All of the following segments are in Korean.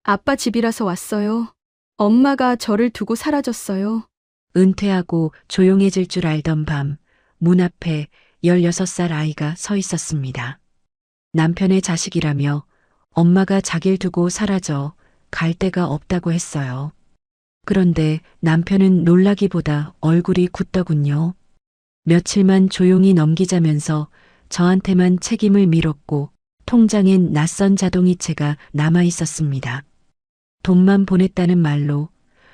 아빠 집이라서 왔어요. 엄마가 저를 두고 사라졌어요. 은퇴하고 조용해질 줄 알던 밤, 문 앞에 16살 아이가 서 있었습니다. 남편의 자식이라며 엄마가 자길 두고 사라져 갈 데가 없다고 했어요. 그런데 남편은 놀라기보다 얼굴이 굳더군요. 며칠만 조용히 넘기자면서 저한테만 책임을 밀었고 통장엔 낯선 자동이체가 남아 있었습니다. 돈만 보냈다는 말로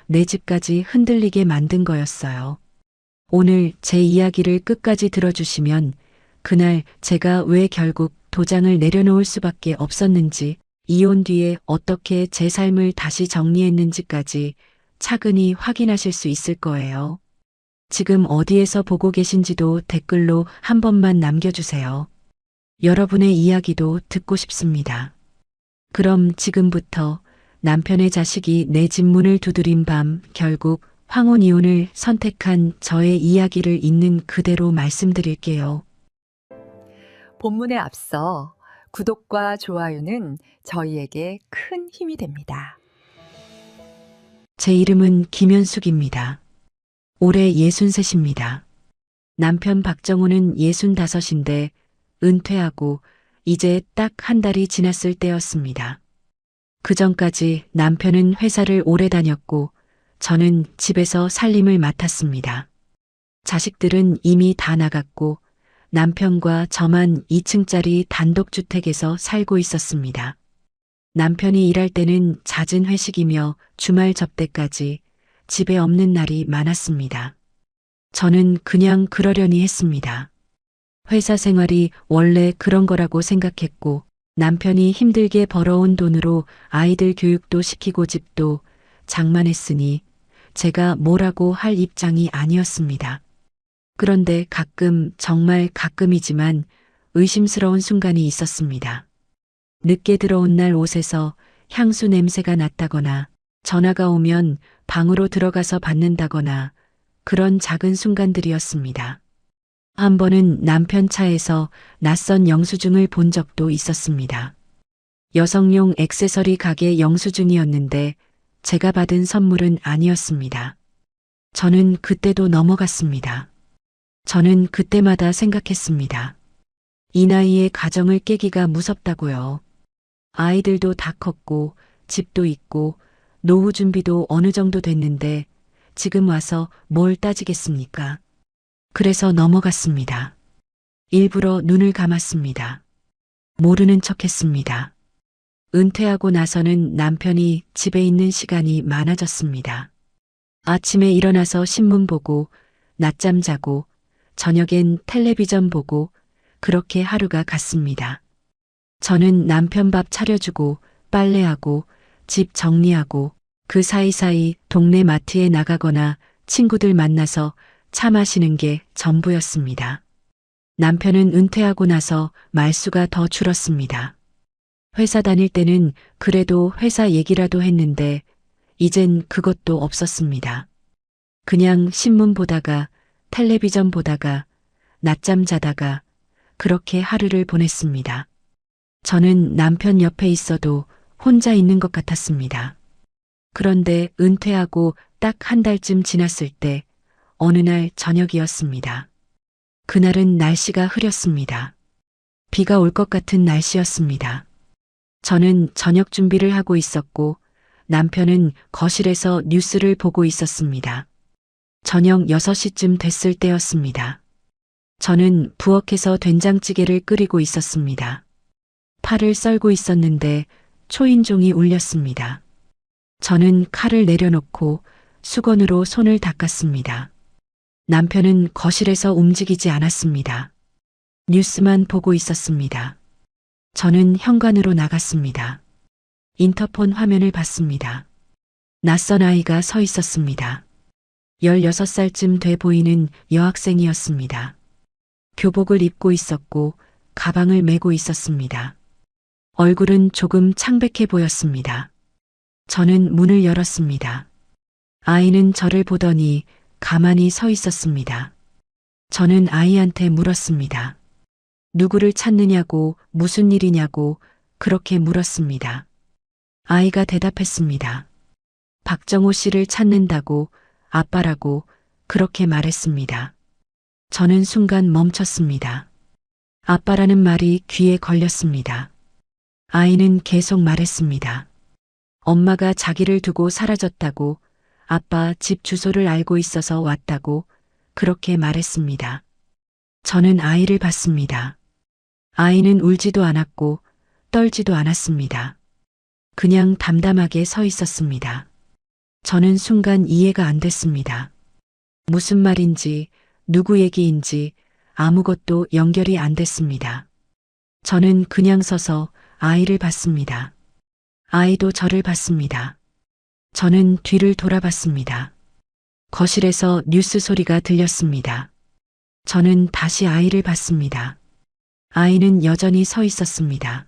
내 집까지 흔들리게 만든 거였어요. 오늘 제 이야기를 끝까지 들어주시면 그날 제가 왜 결국 도장을 내려놓을 수밖에 없었는지, 이혼 뒤에 어떻게 제 삶을 다시 정리했는지까지 차근히 확인하실 수 있을 거예요. 지금 어디에서 보고 계신지도 댓글로 한 번만 남겨주세요. 여러분의 이야기도 듣고 싶습니다. 그럼 지금부터 남편의 자식이 내 집 문을 두드린 밤 결국 황혼 이혼을 선택한 저의 이야기를 있는 그대로 말씀드릴게요. 본문에 앞서 구독과 좋아요는 저희에게 큰 힘이 됩니다. 제 이름은 김현숙입니다. 올해 63입니다. 남편 박정우는 65인데 은퇴하고 이제 딱 한 달이 지났을 때였습니다. 그 전까지 남편은 회사를 오래 다녔고 저는 집에서 살림을 맡았습니다. 자식들은 이미 다 나갔고 남편과 저만 2층짜리 단독주택에서 살고 있었습니다. 남편이 일할 때는 잦은 회식이며 주말 접대까지 집에 없는 날이 많았습니다. 저는 그냥 그러려니 했습니다. 회사 생활이 원래 그런 거라고 생각했고 남편이 힘들게 벌어온 돈으로 아이들 교육도 시키고 집도 장만했으니 제가 뭐라고 할 입장이 아니었습니다. 그런데 가끔, 정말 가끔이지만 의심스러운 순간이 있었습니다. 늦게 들어온 날 옷에서 향수 냄새가 났다거나 전화가 오면 방으로 들어가서 받는다거나 그런 작은 순간들이었습니다. 한 번은 남편 차에서 낯선 영수증을 본 적도 있었습니다. 여성용 액세서리 가게 영수증이었는데 제가 받은 선물은 아니었습니다. 저는 그때도 넘어갔습니다. 저는 그때마다 생각했습니다. 이 나이에 가정을 깨기가 무섭다고요. 아이들도 다 컸고 집도 있고 노후 준비도 어느 정도 됐는데 지금 와서 뭘 따지겠습니까? 그래서 넘어갔습니다. 일부러 눈을 감았습니다. 모르는 척 했습니다. 은퇴하고 나서는 남편이 집에 있는 시간이 많아졌습니다. 아침에 일어나서 신문 보고, 낮잠 자고, 저녁엔 텔레비전 보고, 그렇게 하루가 갔습니다. 저는 남편 밥 차려주고, 빨래하고, 집 정리하고, 그 사이사이 동네 마트에 나가거나 친구들 만나서 차 마시는 게 전부였습니다. 남편은 은퇴하고 나서 말수가 더 줄었습니다. 회사 다닐 때는 그래도 회사 얘기라도 했는데 이젠 그것도 없었습니다. 그냥 신문 보다가 텔레비전 보다가 낮잠 자다가 그렇게 하루를 보냈습니다. 저는 남편 옆에 있어도 혼자 있는 것 같았습니다. 그런데 은퇴하고 딱 한 달쯤 지났을 때 어느 날 저녁이었습니다. 그날은 날씨가 흐렸습니다. 비가 올 것 같은 날씨였습니다. 저는 저녁 준비를 하고 있었고 남편은 거실에서 뉴스를 보고 있었습니다. 저녁 6시쯤 됐을 때였습니다. 저는 부엌에서 된장찌개를 끓이고 있었습니다. 파를 썰고 있었는데 초인종이 울렸습니다. 저는 칼을 내려놓고 수건으로 손을 닦았습니다. 남편은 거실에서 움직이지 않았습니다. 뉴스만 보고 있었습니다. 저는 현관으로 나갔습니다. 인터폰 화면을 봤습니다. 낯선 아이가 서 있었습니다. 16살쯤 돼 보이는 여학생이었습니다. 교복을 입고 있었고 가방을 메고 있었습니다. 얼굴은 조금 창백해 보였습니다. 저는 문을 열었습니다. 아이는 저를 보더니 가만히 서 있었습니다. 저는 아이한테 물었습니다. 누구를 찾느냐고, 무슨 일이냐고 그렇게 물었습니다. 아이가 대답했습니다. 박정호 씨를 찾는다고 아빠라고 그렇게 말했습니다. 저는 순간 멈췄습니다. 아빠라는 말이 귀에 걸렸습니다. 아이는 계속 말했습니다. 엄마가 자기를 두고 사라졌다고, 아빠 집 주소를 알고 있어서 왔다고 그렇게 말했습니다. 저는 아이를 봤습니다. 아이는 울지도 않았고 떨지도 않았습니다. 그냥 담담하게 서 있었습니다. 저는 순간 이해가 안 됐습니다. 무슨 말인지, 누구 얘기인지 아무것도 연결이 안 됐습니다. 저는 그냥 서서 아이를 봤습니다. 아이도 저를 봤습니다. 저는 뒤를 돌아봤습니다. 거실에서 뉴스 소리가 들렸습니다. 저는 다시 아이를 봤습니다. 아이는 여전히 서 있었습니다.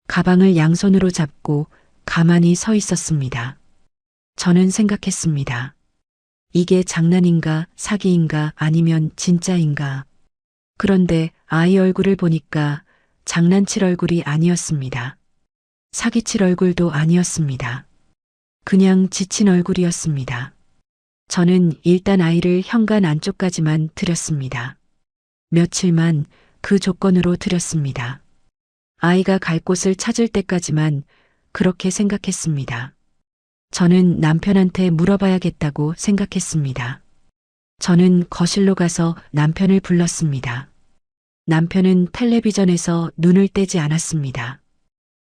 가방을 양손으로 잡고 가만히 서 있었습니다. 저는 생각했습니다. 이게 장난인가, 사기인가, 아니면 진짜인가. 그런데 아이 얼굴을 보니까 장난칠 얼굴이 아니었습니다. 사기칠 얼굴도 아니었습니다. 그냥 지친 얼굴이었습니다. 저는 일단 아이를 현관 안쪽까지만 들였습니다. 며칠만 그 조건으로 들였습니다. 아이가 갈 곳을 찾을 때까지만 그렇게 생각했습니다. 저는 남편한테 물어봐야겠다고 생각했습니다. 저는 거실로 가서 남편을 불렀습니다. 남편은 텔레비전에서 눈을 떼지 않았습니다.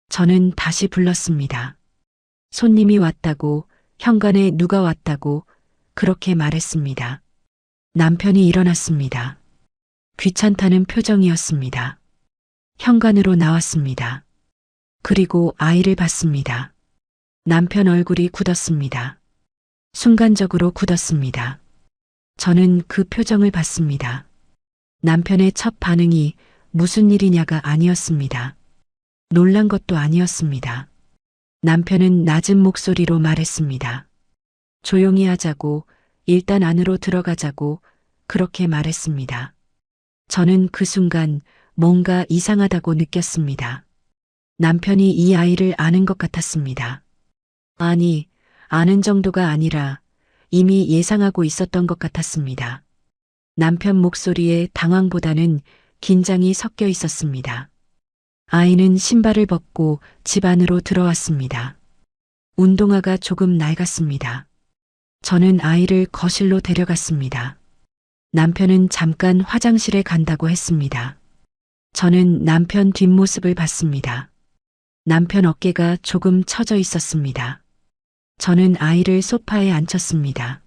저는 다시 불렀습니다. 손님이 왔다고, 현관에 누가 왔다고 그렇게 말했습니다. 남편이 일어났습니다. 귀찮다는 표정이었습니다. 현관으로 나왔습니다. 그리고 아이를 봤습니다. 남편 얼굴이 굳었습니다. 순간적으로 굳었습니다. 저는 그 표정을 봤습니다. 남편의 첫 반응이 무슨 일이냐가 아니었습니다. 놀란 것도 아니었습니다. 남편은 낮은 목소리로 말했습니다. 조용히 하자고, 일단 안으로 들어가자고 그렇게 말했습니다. 저는 그 순간 뭔가 이상하다고 느꼈습니다. 남편이 이 아이를 아는 것 같았습니다. 아니, 아는 정도가 아니라 이미 예상하고 있었던 것 같았습니다. 남편 목소리에 당황보다는 긴장이 섞여 있었습니다. 아이는 신발을 벗고 집 안으로 들어왔습니다. 운동화가 조금 낡았습니다. 저는 아이를 거실로 데려갔습니다. 남편은 잠깐 화장실에 간다고 했습니다. 저는 남편 뒷모습을 봤습니다. 남편 어깨가 조금 처져 있었습니다. 저는 아이를 소파에 앉혔습니다.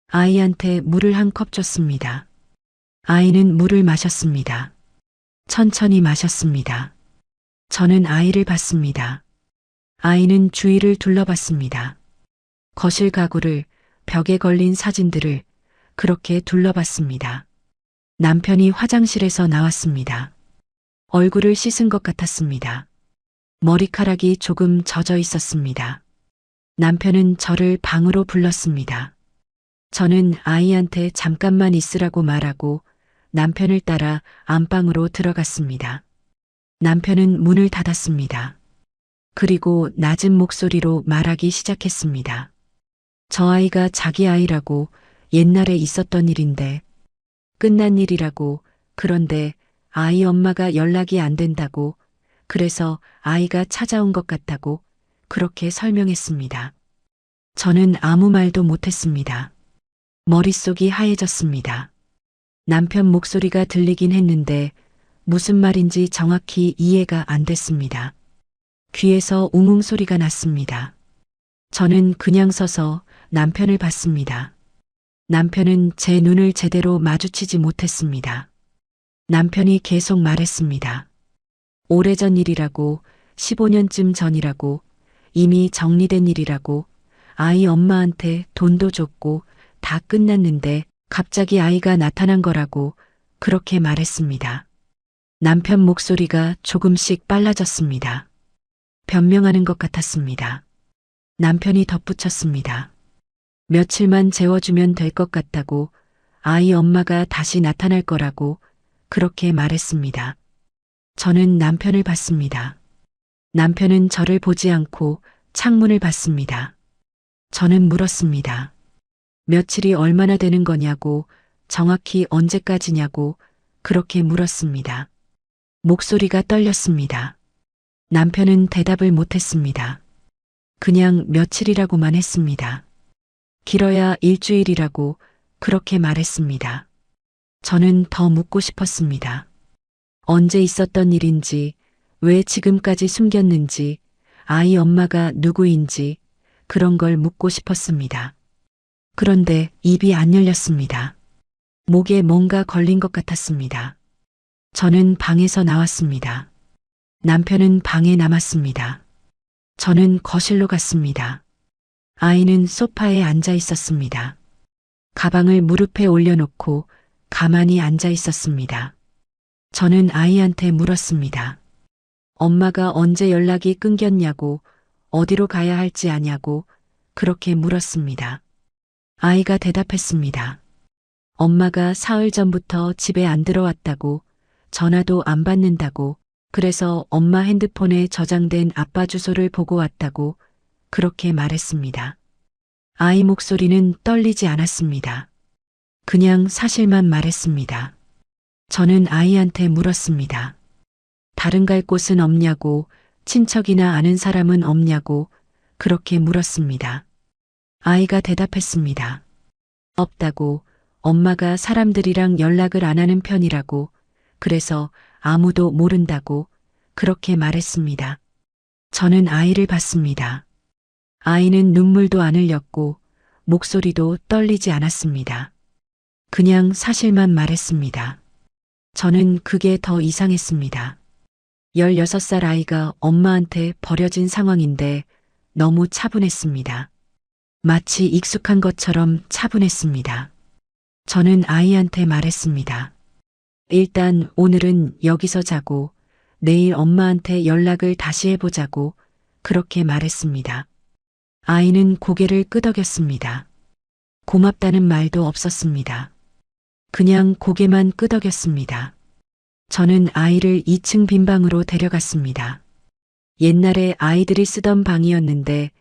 아이한테 물을 한 컵 줬습니다. 아이는 물을 마셨습니다. 천천히 마셨습니다. 저는 아이를 봤습니다. 아이는 주위를 둘러봤습니다. 거실 가구를, 벽에 걸린 사진들을 그렇게 둘러봤습니다. 남편이 화장실에서 나왔습니다. 얼굴을 씻은 것 같았습니다. 머리카락이 조금 젖어 있었습니다. 남편은 저를 방으로 불렀습니다. 저는 아이한테 잠깐만 있으라고 말하고 남편을 따라 안방으로 들어갔습니다. 남편은 문을 닫았습니다. 그리고 낮은 목소리로 말하기 시작했습니다. 저 아이가 자기 아이라고, 옛날에 있었던 일인데, 끝난 일이라고, 그런데 아이 엄마가 연락이 안 된다고, 그래서 아이가 찾아온 것 같다고 그렇게 설명했습니다. 저는 아무 말도 못했습니다. 머릿속이 하얘졌습니다. 남편 목소리가 들리긴 했는데 무슨 말인지 정확히 이해가 안 됐습니다. 귀에서 웅웅 소리가 났습니다. 저는 그냥 서서 남편을 봤습니다. 남편은 제 눈을 제대로 마주치지 못했습니다. 남편이 계속 말했습니다. 오래전 일이라고, 15년쯤 전이라고, 이미 정리된 일이라고, 아이 엄마한테 돈도 줬고 다 끝났는데 갑자기 아이가 나타난 거라고 그렇게 말했습니다. 남편 목소리가 조금씩 빨라졌습니다. 변명하는 것 같았습니다. 남편이 덧붙였습니다. 며칠만 재워주면 될 것 같다고, 아이 엄마가 다시 나타날 거라고 그렇게 말했습니다. 저는 남편을 봤습니다. 남편은 저를 보지 않고 창문을 봤습니다. 저는 물었습니다. 며칠이 얼마나 되는 거냐고, 정확히 언제까지냐고 그렇게 물었습니다. 목소리가 떨렸습니다. 남편은 대답을 못했습니다. 그냥 며칠이라고만 했습니다. 길어야 일주일이라고 그렇게 말했습니다. 저는 더 묻고 싶었습니다. 언제 있었던 일인지, 왜 지금까지 숨겼는지, 아이 엄마가 누구인지 그런 걸 묻고 싶었습니다. 그런데 입이 안 열렸습니다. 목에 뭔가 걸린 것 같았습니다. 저는 방에서 나왔습니다. 남편은 방에 남았습니다. 저는 거실로 갔습니다. 아이는 소파에 앉아 있었습니다. 가방을 무릎에 올려놓고 가만히 앉아 있었습니다. 저는 아이한테 물었습니다. 엄마가 언제 연락이 끊겼냐고, 어디로 가야 할지 아냐고 그렇게 물었습니다. 아이가 대답했습니다. 엄마가 사흘 전부터 집에 안 들어왔다고, 전화도 안 받는다고, 그래서 엄마 핸드폰에 저장된 아빠 주소를 보고 왔다고 그렇게 말했습니다. 아이 목소리는 떨리지 않았습니다. 그냥 사실만 말했습니다. 저는 아이한테 물었습니다. 다른 갈 곳은 없냐고, 친척이나 아는 사람은 없냐고 그렇게 물었습니다. 아이가 대답했습니다. 없다고, 엄마가 사람들이랑 연락을 안 하는 편이라고, 그래서 아무도 모른다고 그렇게 말했습니다. 저는 아이를 봤습니다. 아이는 눈물도 안 흘렸고 목소리도 떨리지 않았습니다. 그냥 사실만 말했습니다. 저는 그게 더 이상했습니다. 16살 아이가 엄마한테 버려진 상황인데 너무 차분했습니다. 마치 익숙한 것처럼 차분했습니다. 저는 아이한테 말했습니다. 일단 오늘은 여기서 자고 내일 엄마한테 연락을 다시 해보자고 그렇게 말했습니다. 아이는 고개를 끄덕였습니다. 고맙다는 말도 없었습니다. 그냥 고개만 끄덕였습니다. 저는 아이를 2층 빈방으로 데려갔습니다. 옛날에 아이들이 쓰던 방이었는데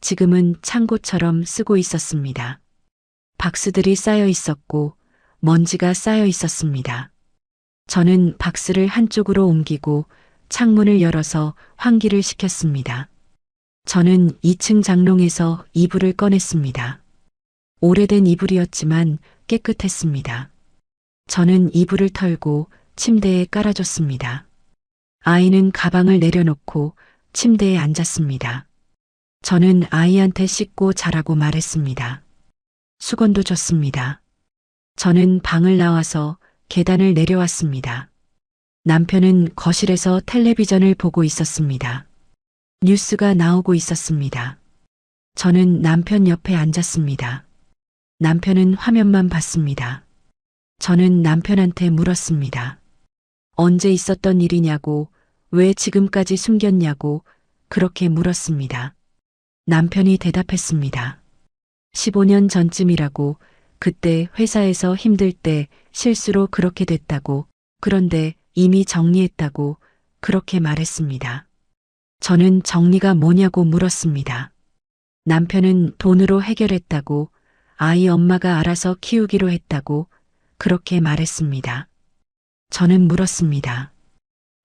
지금은 창고처럼 쓰고 있었습니다. 박스들이 쌓여 있었고 먼지가 쌓여 있었습니다. 저는 박스를 한쪽으로 옮기고 창문을 열어서 환기를 시켰습니다. 저는 2층 장롱에서 이불을 꺼냈습니다. 오래된 이불이었지만 깨끗했습니다. 저는 이불을 털고 침대에 깔아줬습니다. 아이는 가방을 내려놓고 침대에 앉았습니다. 저는 아이한테 씻고 자라고 말했습니다. 수건도 줬습니다. 저는 방을 나와서 계단을 내려왔습니다. 남편은 거실에서 텔레비전을 보고 있었습니다. 뉴스가 나오고 있었습니다. 저는 남편 옆에 앉았습니다. 남편은 화면만 봤습니다. 저는 남편한테 물었습니다. 언제 있었던 일이냐고, 왜 지금까지 숨겼냐고 그렇게 물었습니다. 남편이 대답했습니다. 15년 전쯤이라고, 그때 회사에서 힘들 때 실수로 그렇게 됐다고, 그런데 이미 정리했다고 그렇게 말했습니다. 저는 정리가 뭐냐고 물었습니다. 남편은 돈으로 해결했다고, 아이 엄마가 알아서 키우기로 했다고 그렇게 말했습니다. 저는 물었습니다.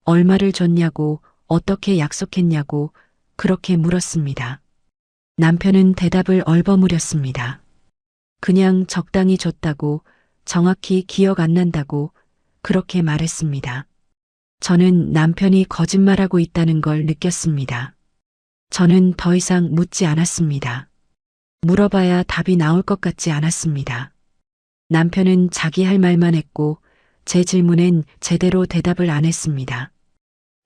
얼마를 줬냐고, 어떻게 약속했냐고 그렇게 물었습니다. 남편은 대답을 얼버무렸습니다. 그냥 적당히 줬다고, 정확히 기억 안 난다고 그렇게 말했습니다. 저는 남편이 거짓말하고 있다는 걸 느꼈습니다. 저는 더 이상 묻지 않았습니다. 물어봐야 답이 나올 것 같지 않았습니다. 남편은 자기 할 말만 했고 제 질문엔 제대로 대답을 안 했습니다.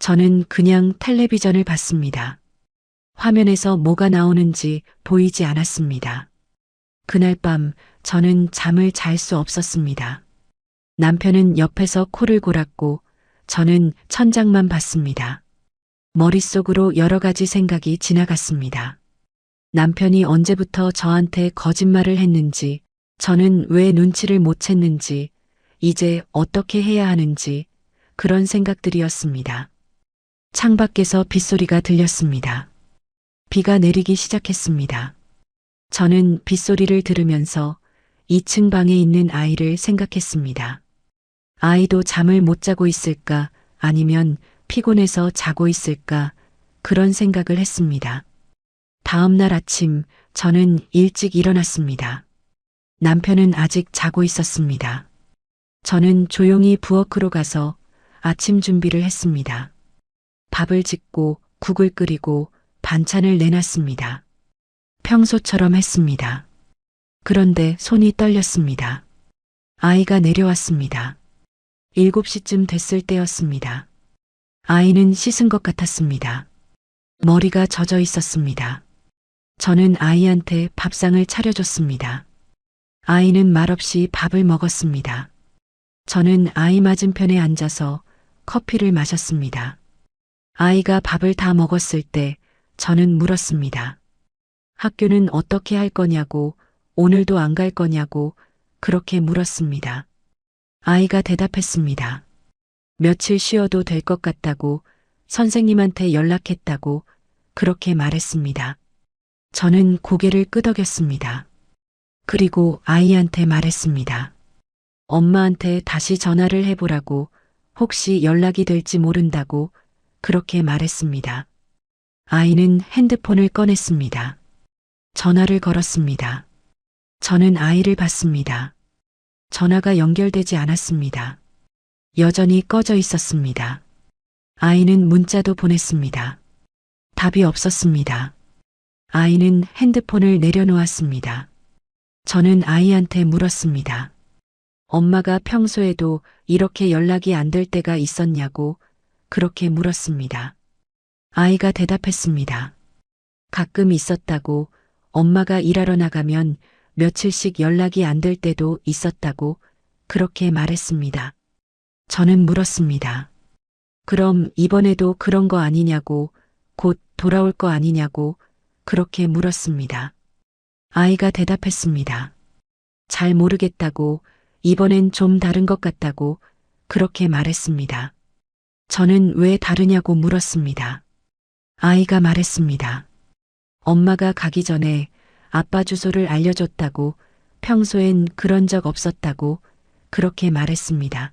저는 그냥 텔레비전을 봤습니다. 화면에서 뭐가 나오는지 보이지 않았습니다. 그날 밤 저는 잠을 잘 수 없었습니다. 남편은 옆에서 코를 골았고 저는 천장만 봤습니다. 머릿속으로 여러 가지 생각이 지나갔습니다. 남편이 언제부터 저한테 거짓말을 했는지, 저는 왜 눈치를 못 챘는지, 이제 어떻게 해야 하는지 그런 생각들이었습니다. 창밖에서 빗소리가 들렸습니다. 비가 내리기 시작했습니다. 저는 빗소리를 들으면서 2층 방에 있는 아이를 생각했습니다. 아이도 잠을 못 자고 있을까 아니면 피곤해서 자고 있을까 그런 생각을 했습니다. 다음 날 아침 저는 일찍 일어났습니다. 남편은 아직 자고 있었습니다. 저는 조용히 부엌으로 가서 아침 준비를 했습니다. 밥을 짓고 국을 끓이고 반찬을 내놨습니다. 평소처럼 했습니다. 그런데 손이 떨렸습니다. 아이가 내려왔습니다. 7시쯤 됐을 때였습니다. 아이는 씻은 것 같았습니다. 머리가 젖어 있었습니다. 저는 아이한테 밥상을 차려줬습니다. 아이는 말없이 밥을 먹었습니다. 저는 아이 맞은편에 앉아서 커피를 마셨습니다. 아이가 밥을 다 먹었을 때 저는 물었습니다. 학교는 어떻게 할 거냐고, 오늘도 안 갈 거냐고 그렇게 물었습니다. 아이가 대답했습니다. 며칠 쉬어도 될 것 같다고, 선생님한테 연락했다고 그렇게 말했습니다. 저는 고개를 끄덕였습니다. 그리고 아이한테 말했습니다. 엄마한테 다시 전화를 해보라고, 혹시 연락이 될지 모른다고 그렇게 말했습니다. 아이는 핸드폰을 꺼냈습니다. 전화를 걸었습니다. 저는 아이를 봤습니다. 전화가 연결되지 않았습니다. 여전히 꺼져 있었습니다. 아이는 문자도 보냈습니다. 답이 없었습니다. 아이는 핸드폰을 내려놓았습니다. 저는 아이한테 물었습니다. 엄마가 평소에도 이렇게 연락이 안 될 때가 있었냐고 그렇게 물었습니다. 아이가 대답했습니다. 가끔 있었다고, 엄마가 일하러 나가면 며칠씩 연락이 안 될 때도 있었다고 그렇게 말했습니다. 저는 물었습니다. 그럼 이번에도 그런 거 아니냐고, 곧 돌아올 거 아니냐고 그렇게 물었습니다. 아이가 대답했습니다. 잘 모르겠다고, 이번엔 좀 다른 것 같다고 그렇게 말했습니다. 저는 왜 다르냐고 물었습니다. 아이가 말했습니다. 엄마가 가기 전에 아빠 주소를 알려줬다고, 평소엔 그런 적 없었다고 그렇게 말했습니다.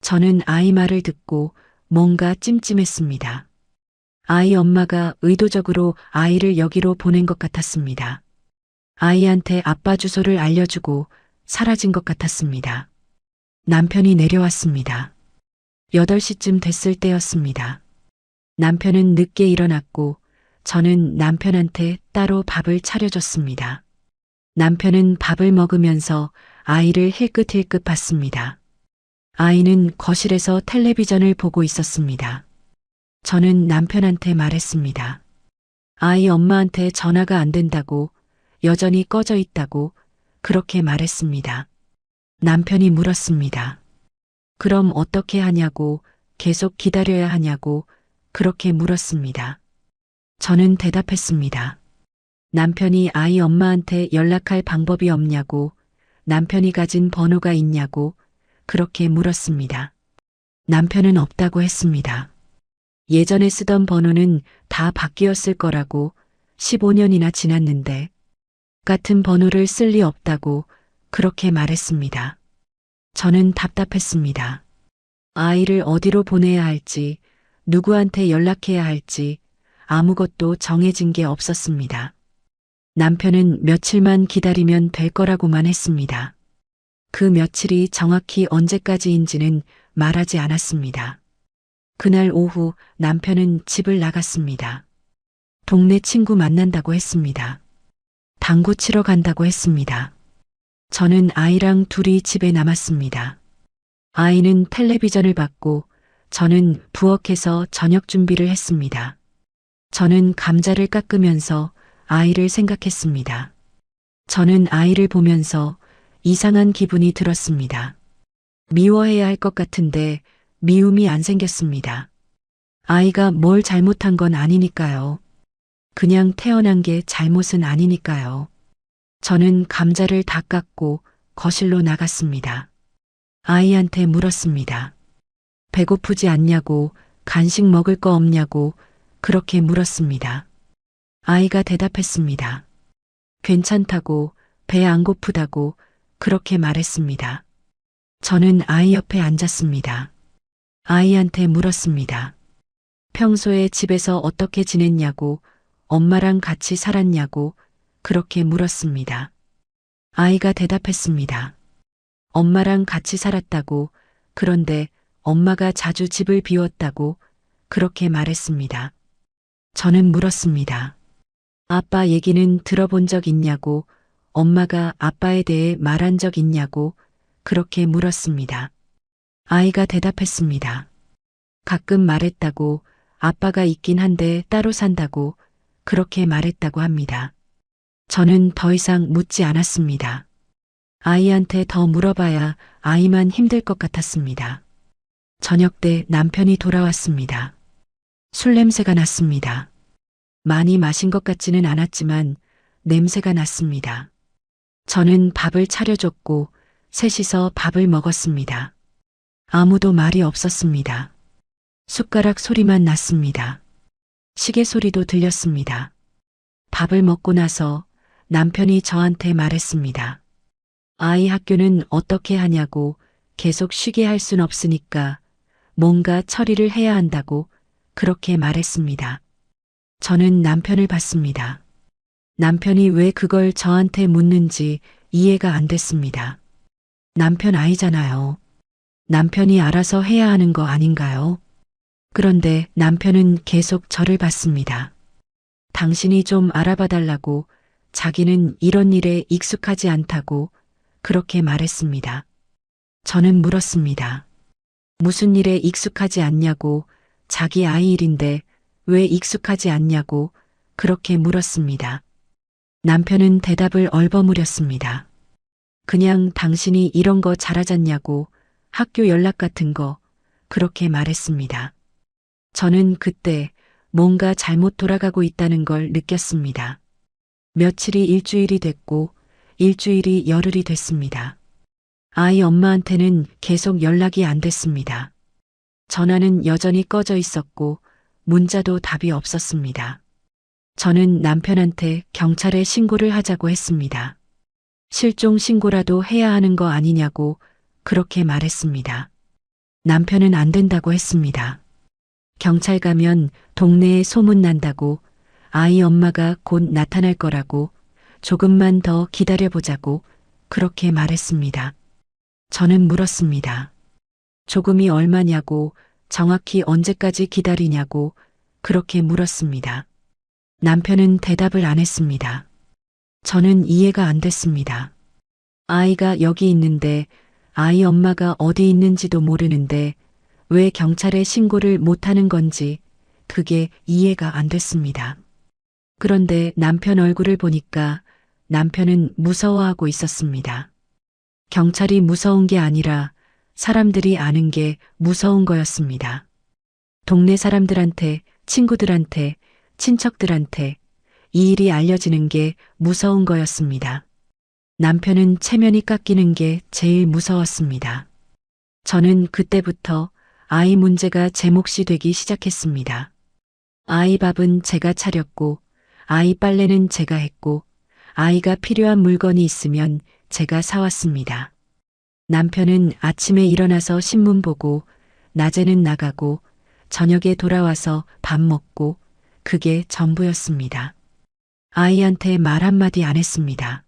저는 아이 말을 듣고 뭔가 찜찜했습니다. 아이 엄마가 의도적으로 아이를 여기로 보낸 것 같았습니다. 아이한테 아빠 주소를 알려주고 사라진 것 같았습니다. 남편이 내려왔습니다. 8시쯤 됐을 때였습니다. 남편은 늦게 일어났고 저는 남편한테 따로 밥을 차려줬습니다. 남편은 밥을 먹으면서 아이를 힐끗힐끗 봤습니다. 아이는 거실에서 텔레비전을 보고 있었습니다. 저는 남편한테 말했습니다. 아이 엄마한테 전화가 안 된다고, 여전히 꺼져 있다고 그렇게 말했습니다. 남편이 물었습니다. 그럼 어떻게 하냐고, 계속 기다려야 하냐고 그렇게 물었습니다. 저는 대답했습니다. 남편이 아이 엄마한테 연락할 방법이 없냐고, 남편이 가진 번호가 있냐고 그렇게 물었습니다. 남편은 없다고 했습니다. 예전에 쓰던 번호는 다 바뀌었을 거라고, 15년이나 지났는데 같은 번호를 쓸 리 없다고 그렇게 말했습니다. 저는 답답했습니다. 아이를 어디로 보내야 할지, 누구한테 연락해야 할지 아무것도 정해진 게 없었습니다. 남편은 며칠만 기다리면 될 거라고만 했습니다. 그 며칠이 정확히 언제까지인지는 말하지 않았습니다. 그날 오후 남편은 집을 나갔습니다. 동네 친구 만난다고 했습니다. 당구 치러 간다고 했습니다. 저는 아이랑 둘이 집에 남았습니다. 아이는 텔레비전을 봤고 저는 부엌에서 저녁 준비를 했습니다. 저는 감자를 깎으면서 아이를 생각했습니다. 저는 아이를 보면서 이상한 기분이 들었습니다. 미워해야 할 것 같은데 미움이 안 생겼습니다. 아이가 뭘 잘못한 건 아니니까요. 그냥 태어난 게 잘못은 아니니까요. 저는 감자를 다 깎고 거실로 나갔습니다. 아이한테 물었습니다. 배고프지 않냐고, 간식 먹을 거 없냐고 그렇게 물었습니다. 아이가 대답했습니다. 괜찮다고, 배 안 고프다고 그렇게 말했습니다. 저는 아이 옆에 앉았습니다. 아이한테 물었습니다. 평소에 집에서 어떻게 지냈냐고, 엄마랑 같이 살았냐고 그렇게 물었습니다. 아이가 대답했습니다. 엄마랑 같이 살았다고, 그런데 엄마가 자주 집을 비웠다고 그렇게 말했습니다. 저는 물었습니다. 아빠 얘기는 들어본 적 있냐고, 엄마가 아빠에 대해 말한 적 있냐고 그렇게 물었습니다. 아이가 대답했습니다. 가끔 말했다고, 아빠가 있긴 한데 따로 산다고 그렇게 말했다고 합니다. 저는 더 이상 묻지 않았습니다. 아이한테 더 물어봐야 아이만 힘들 것 같았습니다. 저녁 때 남편이 돌아왔습니다. 술 냄새가 났습니다. 많이 마신 것 같지는 않았지만 냄새가 났습니다. 저는 밥을 차려줬고 셋이서 밥을 먹었습니다. 아무도 말이 없었습니다. 숟가락 소리만 났습니다. 시계 소리도 들렸습니다. 밥을 먹고 나서 남편이 저한테 말했습니다. 아이 학교는 어떻게 하냐고, 계속 쉬게 할 순 없으니까 뭔가 처리를 해야 한다고 그렇게 말했습니다. 저는 남편을 봤습니다. 남편이 왜 그걸 저한테 묻는지 이해가 안 됐습니다. 남편 아이잖아요. 남편이 알아서 해야 하는 거 아닌가요? 그런데 남편은 계속 저를 봤습니다. 당신이 좀 알아봐 달라고, 자기는 이런 일에 익숙하지 않다고 그렇게 말했습니다. 저는 물었습니다. 무슨 일에 익숙하지 않냐고, 자기 아이 일인데 왜 익숙하지 않냐고 그렇게 물었습니다. 남편은 대답을 얼버무렸습니다. 그냥 당신이 이런 거 잘하잖냐고, 학교 연락 같은 거 그렇게 말했습니다. 저는 그때 뭔가 잘못 돌아가고 있다는 걸 느꼈습니다. 며칠이 일주일이 됐고 일주일이 열흘이 됐습니다. 아이 엄마한테는 계속 연락이 안 됐습니다. 전화는 여전히 꺼져 있었고 문자도 답이 없었습니다. 저는 남편한테 경찰에 신고를 하자고 했습니다. 실종 신고라도 해야 하는 거 아니냐고 그렇게 말했습니다. 남편은 안 된다고 했습니다. 경찰 가면 동네에 소문난다고, 아이 엄마가 곧 나타날 거라고, 조금만 더 기다려보자고 그렇게 말했습니다. 저는 물었습니다. 조금이 얼마냐고, 정확히 언제까지 기다리냐고 그렇게 물었습니다. 남편은 대답을 안 했습니다. 저는 이해가 안 됐습니다. 아이가 여기 있는데 아이 엄마가 어디 있는지도 모르는데 왜 경찰에 신고를 못하는 건지 그게 이해가 안 됐습니다. 그런데 남편 얼굴을 보니까 남편은 무서워하고 있었습니다. 경찰이 무서운 게 아니라 사람들이 아는 게 무서운 거였습니다. 동네 사람들한테, 친구들한테, 친척들한테 이 일이 알려지는 게 무서운 거였습니다. 남편은 체면이 깎이는 게 제일 무서웠습니다. 저는 그때부터 아이 문제가 제 몫이 되기 시작했습니다. 아이 밥은 제가 차렸고, 아이 빨래는 제가 했고, 아이가 필요한 물건이 있으면 제가 사왔습니다. 남편은 아침에 일어나서 신문 보고, 낮에는 나가고, 저녁에 돌아와서 밥 먹고, 그게 전부였습니다. 아이한테 말 한마디 안 했습니다.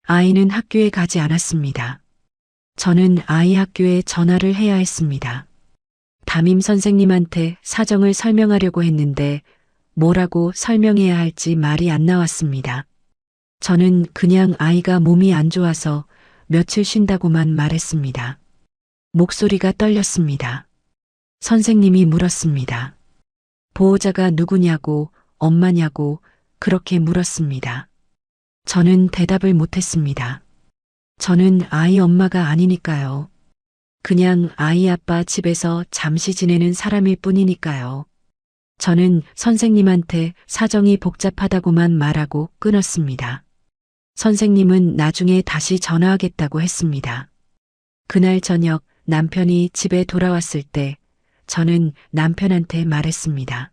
아이는 학교에 가지 않았습니다. 저는 아이 학교에 전화를 해야 했습니다. 담임 선생님한테 사정을 설명하려고 했는데 뭐라고 설명해야 할지 말이 안 나왔습니다. 저는 그냥 아이가 몸이 안 좋아서 며칠 쉰다고만 말했습니다. 목소리가 떨렸습니다. 선생님이 물었습니다. 보호자가 누구냐고, 엄마냐고 그렇게 물었습니다. 저는 대답을 못했습니다. 저는 아이 엄마가 아니니까요. 그냥 아이 아빠 집에서 잠시 지내는 사람일 뿐이니까요. 저는 선생님한테 사정이 복잡하다고만 말하고 끊었습니다. 선생님은 나중에 다시 전화하겠다고 했습니다. 그날 저녁 남편이 집에 돌아왔을 때 저는 남편한테 말했습니다.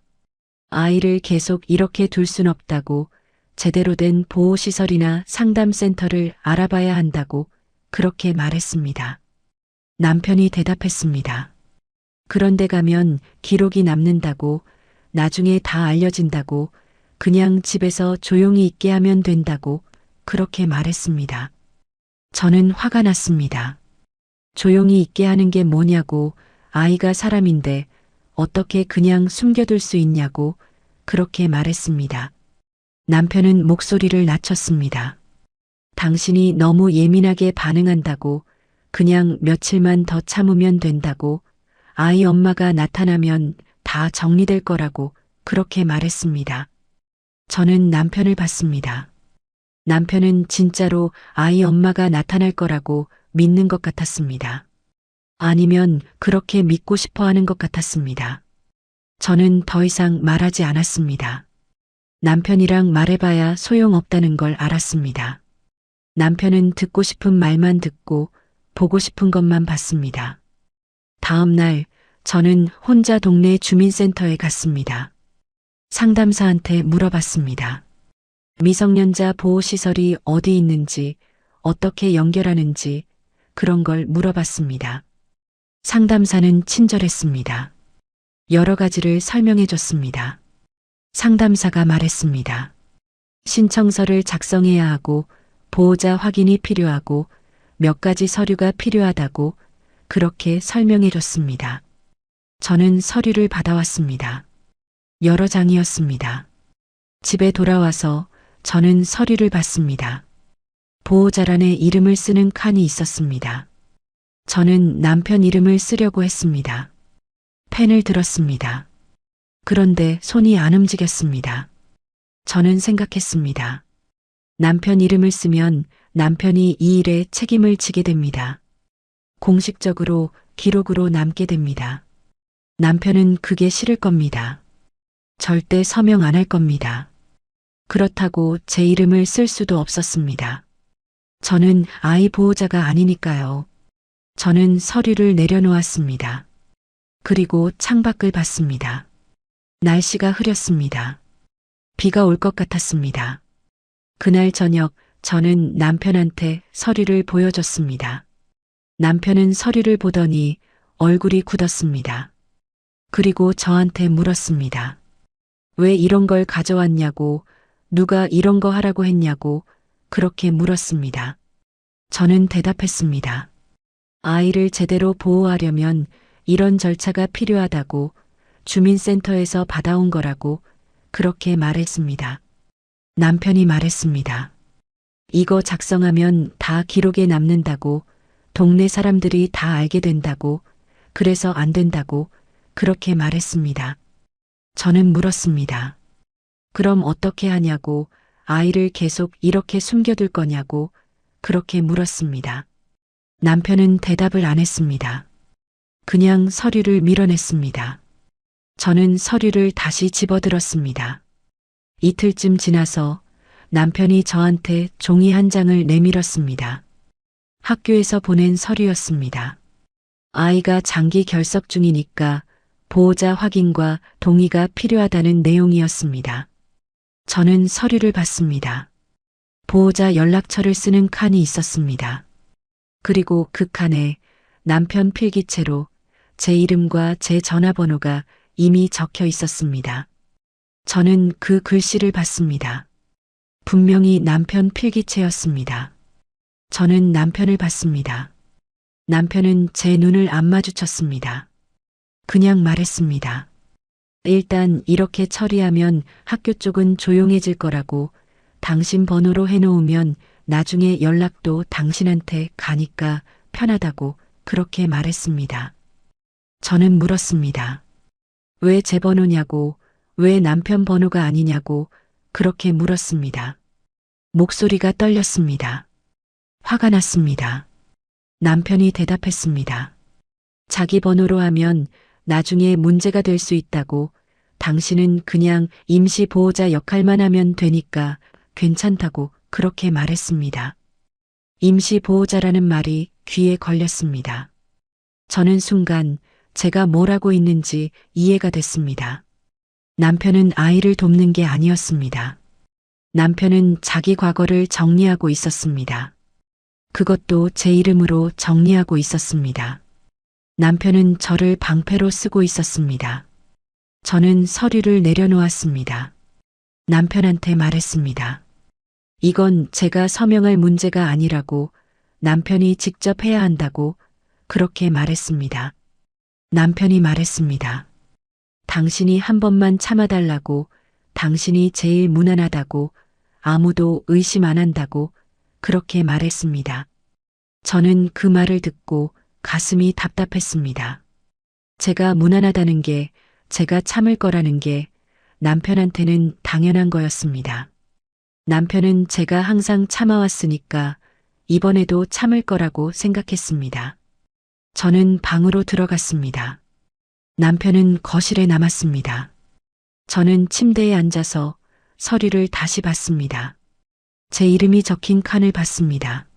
아이를 계속 이렇게 둘 순 없다고, 제대로 된 보호시설이나 상담센터를 알아봐야 한다고 그렇게 말했습니다. 남편이 대답했습니다. 그런데 가면 기록이 남는다고, 나중에 다 알려진다고, 그냥 집에서 조용히 있게 하면 된다고 그렇게 말했습니다. 저는 화가 났습니다. 조용히 있게 하는 게 뭐냐고, 아이가 사람인데 어떻게 그냥 숨겨둘 수 있냐고 그렇게 말했습니다. 남편은 목소리를 낮췄습니다. 당신이 너무 예민하게 반응한다고, 그냥 며칠만 더 참으면 된다고, 아이 엄마가 나타나면 다 정리될 거라고 그렇게 말했습니다. 저는 남편을 봤습니다. 남편은 진짜로 아이 엄마가 나타날 거라고 믿는 것 같았습니다. 아니면 그렇게 믿고 싶어 하는 것 같았습니다. 저는 더 이상 말하지 않았습니다. 남편이랑 말해봐야 소용없다는 걸 알았습니다. 남편은 듣고 싶은 말만 듣고 보고 싶은 것만 봤습니다. 다음 날 저는 혼자 동네 주민센터에 갔습니다. 상담사한테 물어봤습니다. 미성년자 보호시설이 어디 있는지, 어떻게 연결하는지 그런 걸 물어봤습니다. 상담사는 친절했습니다. 여러 가지를 설명해 줬습니다. 상담사가 말했습니다. 신청서를 작성해야 하고, 보호자 확인이 필요하고, 몇 가지 서류가 필요하다고 그렇게 설명해 줬습니다. 저는 서류를 받아왔습니다. 여러 장이었습니다. 집에 돌아와서 저는 서류를 봤습니다. 보호자란에 이름을 쓰는 칸이 있었습니다. 저는 남편 이름을 쓰려고 했습니다. 펜을 들었습니다. 그런데 손이 안 움직였습니다. 저는 생각했습니다. 남편 이름을 쓰면 남편이 이 일에 책임을 지게 됩니다. 공식적으로 기록으로 남게 됩니다. 남편은 그게 싫을 겁니다. 절대 서명 안 할 겁니다. 그렇다고 제 이름을 쓸 수도 없었습니다. 저는 아이 보호자가 아니니까요. 저는 서류를 내려놓았습니다. 그리고 창밖을 봤습니다. 날씨가 흐렸습니다. 비가 올 것 같았습니다. 그날 저녁 저는 남편한테 서류를 보여줬습니다. 남편은 서류를 보더니 얼굴이 굳었습니다. 그리고 저한테 물었습니다. 왜 이런 걸 가져왔냐고, 누가 이런 거 하라고 했냐고 그렇게 물었습니다. 저는 대답했습니다. 아이를 제대로 보호하려면 이런 절차가 필요하다고, 주민센터에서 받아온 거라고 그렇게 말했습니다. 남편이 말했습니다. 이거 작성하면 다 기록에 남는다고, 동네 사람들이 다 알게 된다고, 그래서 안 된다고 그렇게 말했습니다. 저는 물었습니다. 그럼 어떻게 하냐고, 아이를 계속 이렇게 숨겨둘 거냐고 그렇게 물었습니다. 남편은 대답을 안 했습니다. 그냥 서류를 밀어냈습니다. 저는 서류를 다시 집어들었습니다. 이틀쯤 지나서 남편이 저한테 종이 한 장을 내밀었습니다. 학교에서 보낸 서류였습니다. 아이가 장기 결석 중이니까 보호자 확인과 동의가 필요하다는 내용이었습니다. 저는 서류를 봤습니다. 보호자 연락처를 쓰는 칸이 있었습니다. 그리고 그 칸에 남편 필기체로 제 이름과 제 전화번호가 이미 적혀 있었습니다. 저는 그 글씨를 봤습니다. 분명히 남편 필기체였습니다. 저는 남편을 봤습니다. 남편은 제 눈을 안 마주쳤습니다. 그냥 말했습니다. 일단 이렇게 처리하면 학교 쪽은 조용해질 거라고, 당신 번호로 해놓으면 나중에 연락도 당신한테 가니까 편하다고 그렇게 말했습니다. 저는 물었습니다. 왜 제 번호냐고, 왜 남편 번호가 아니냐고 그렇게 물었습니다. 목소리가 떨렸습니다. 화가 났습니다. 남편이 대답했습니다. 자기 번호로 하면 나중에 문제가 될 수 있다고, 당신은 그냥 임시 보호자 역할만 하면 되니까 괜찮다고 그렇게 말했습니다. 임시 보호자라는 말이 귀에 걸렸습니다. 저는 순간 제가 뭘 하고 있는지 이해가 됐습니다. 남편은 아이를 돕는 게 아니었습니다. 남편은 자기 과거를 정리하고 있었습니다. 그것도 제 이름으로 정리하고 있었습니다. 남편은 저를 방패로 쓰고 있었습니다. 저는 서류를 내려놓았습니다. 남편한테 말했습니다. 이건 제가 서명할 문제가 아니라고, 남편이 직접 해야 한다고 그렇게 말했습니다. 남편이 말했습니다. 당신이 한 번만 참아달라고, 당신이 제일 무난하다고, 아무도 의심 안 한다고 그렇게 말했습니다. 저는 그 말을 듣고 가슴이 답답했습니다. 제가 무난하다는 게, 제가 참을 거라는 게 남편한테는 당연한 거였습니다. 남편은 제가 항상 참아왔으니까 이번에도 참을 거라고 생각했습니다. 저는 방으로 들어갔습니다. 남편은 거실에 남았습니다. 저는 침대에 앉아서 서류를 다시 봤습니다. 제 이름이 적힌 칸을 봤습니다.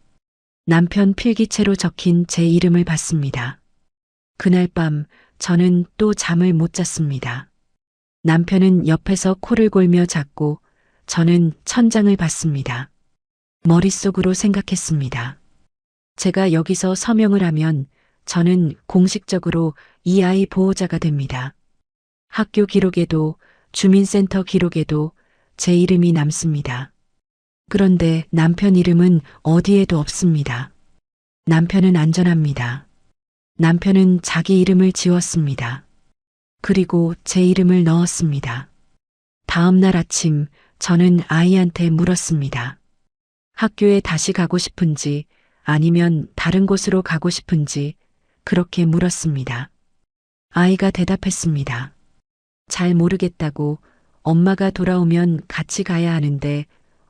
남편 필기체로 적힌 제 이름을 봤습니다. 그날 밤 저는 또 잠을 못 잤습니다. 남편은 옆에서 코를 골며 잤고 저는 천장을 봤습니다. 머릿속으로 생각했습니다. 제가 여기서 서명을 하면 저는 공식적으로 이 아이 보호자가 됩니다. 학교 기록에도 주민센터 기록에도 제 이름이 남습니다. 그런데 남편 이름은 어디에도 없습니다. 남편은 안전합니다. 남편은 자기 이름을 지웠습니다. 그리고 제 이름을 넣었습니다. 다음 날 아침 저는 아이한테 물었습니다. 학교에 다시 가고 싶은지 아니면 다른 곳으로 가고 싶은지 그렇게 물었습니다. 아이가 대답했습니다. 잘 모르겠다고, 엄마가 돌아오면 같이 가야 하는데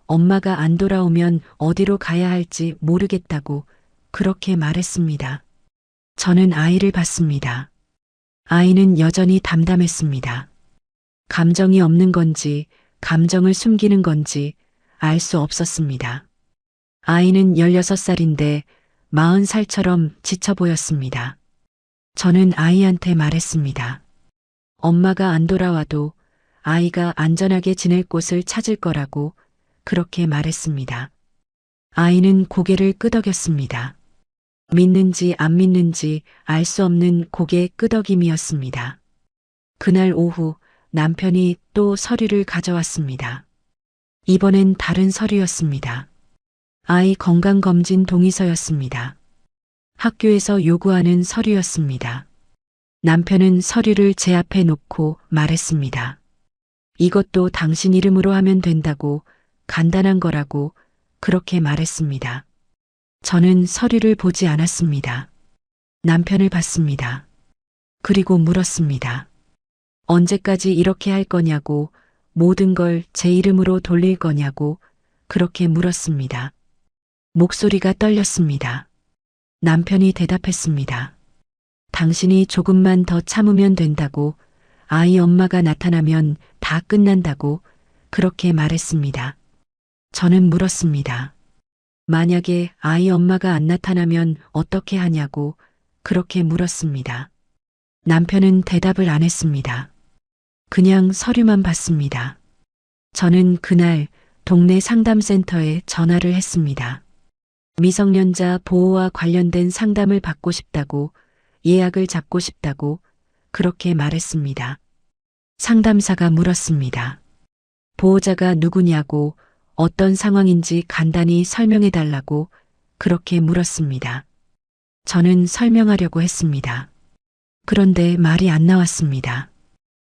엄마가 안 돌아오면 어디로 가야 할지 모르겠다고 그렇게 말했습니다. 저는 아이를 봤습니다. 아이는 여전히 담담했습니다. 감정이 없는 건지 감정을 숨기는 건지 알 수 없었습니다. 아이는 16살인데 40살처럼 지쳐 보였습니다. 저는 아이한테 말했습니다. 엄마가 안 돌아와도 아이가 안전하게 지낼 곳을 찾을 거라고 그렇게 말했습니다. 아이는 고개를 끄덕였습니다. 믿는지 안 믿는지 알 수 없는 고개 끄덕임이었습니다. 그날 오후 남편이 또 서류를 가져왔습니다. 이번엔 다른 서류였습니다. 아이 건강검진 동의서였습니다. 학교에서 요구하는 서류였습니다. 남편은 서류를 제 앞에 놓고 말했습니다. 이것도 당신 이름으로 하면 된다고, 간단한 거라고 그렇게 말했습니다. 저는 서류를 보지 않았습니다. 남편을 봤습니다. 그리고 물었습니다. 언제까지 이렇게 할 거냐고, 모든 걸 제 이름으로 돌릴 거냐고 그렇게 물었습니다. 목소리가 떨렸습니다. 남편이 대답했습니다. 당신이 조금만 더 참으면 된다고, 아이 엄마가 나타나면 다 끝난다고 그렇게 말했습니다. 저는 물었습니다. 만약에 아이 엄마가 안 나타나면 어떻게 하냐고 그렇게 물었습니다. 남편은 대답을 안 했습니다. 그냥 서류만 봤습니다. 저는 그날 동네 상담센터에 전화를 했습니다. 미성년자 보호와 관련된 상담을 받고 싶다고, 예약을 잡고 싶다고 그렇게 말했습니다. 상담사가 물었습니다. 보호자가 누구냐고, 어떤 상황인지 간단히 설명해 달라고 그렇게 물었습니다. 저는 설명하려고 했습니다. 그런데 말이 안 나왔습니다.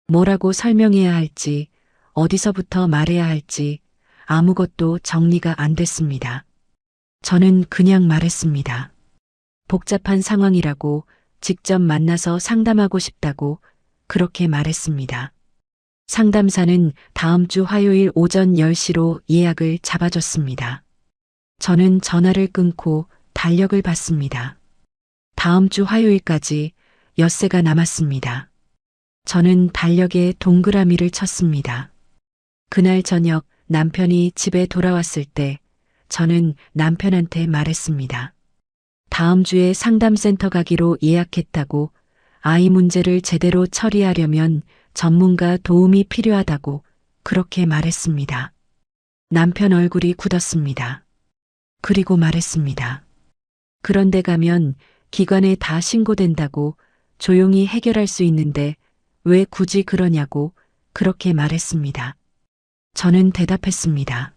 뭐라고 설명해야 할지, 어디서부터 말해야 할지 아무것도 정리가 안 됐습니다. 저는 그냥 말했습니다. 복잡한 상황이라고, 직접 만나서 상담하고 싶다고 그렇게 말했습니다. 상담사는 다음 주 화요일 오전 10시로 예약을 잡아줬습니다. 저는 전화를 끊고 달력을 봤습니다. 다음 주 화요일까지 엿새가 남았습니다. 저는 달력에 동그라미를 쳤습니다. 그날 저녁 남편이 집에 돌아왔을 때 저는 남편한테 말했습니다. 다음 주에 상담센터 가기로 예약했다고, 아이 문제를 제대로 처리하려면 전문가 도움이 필요하다고 그렇게 말했습니다. 남편 얼굴이 굳었습니다. 그리고 말했습니다. 그런데 가면 기관에 다 신고된다고 조용히 해결할 수 있는데 왜 굳이 그러냐고 그렇게 말했습니다. 저는 대답했습니다.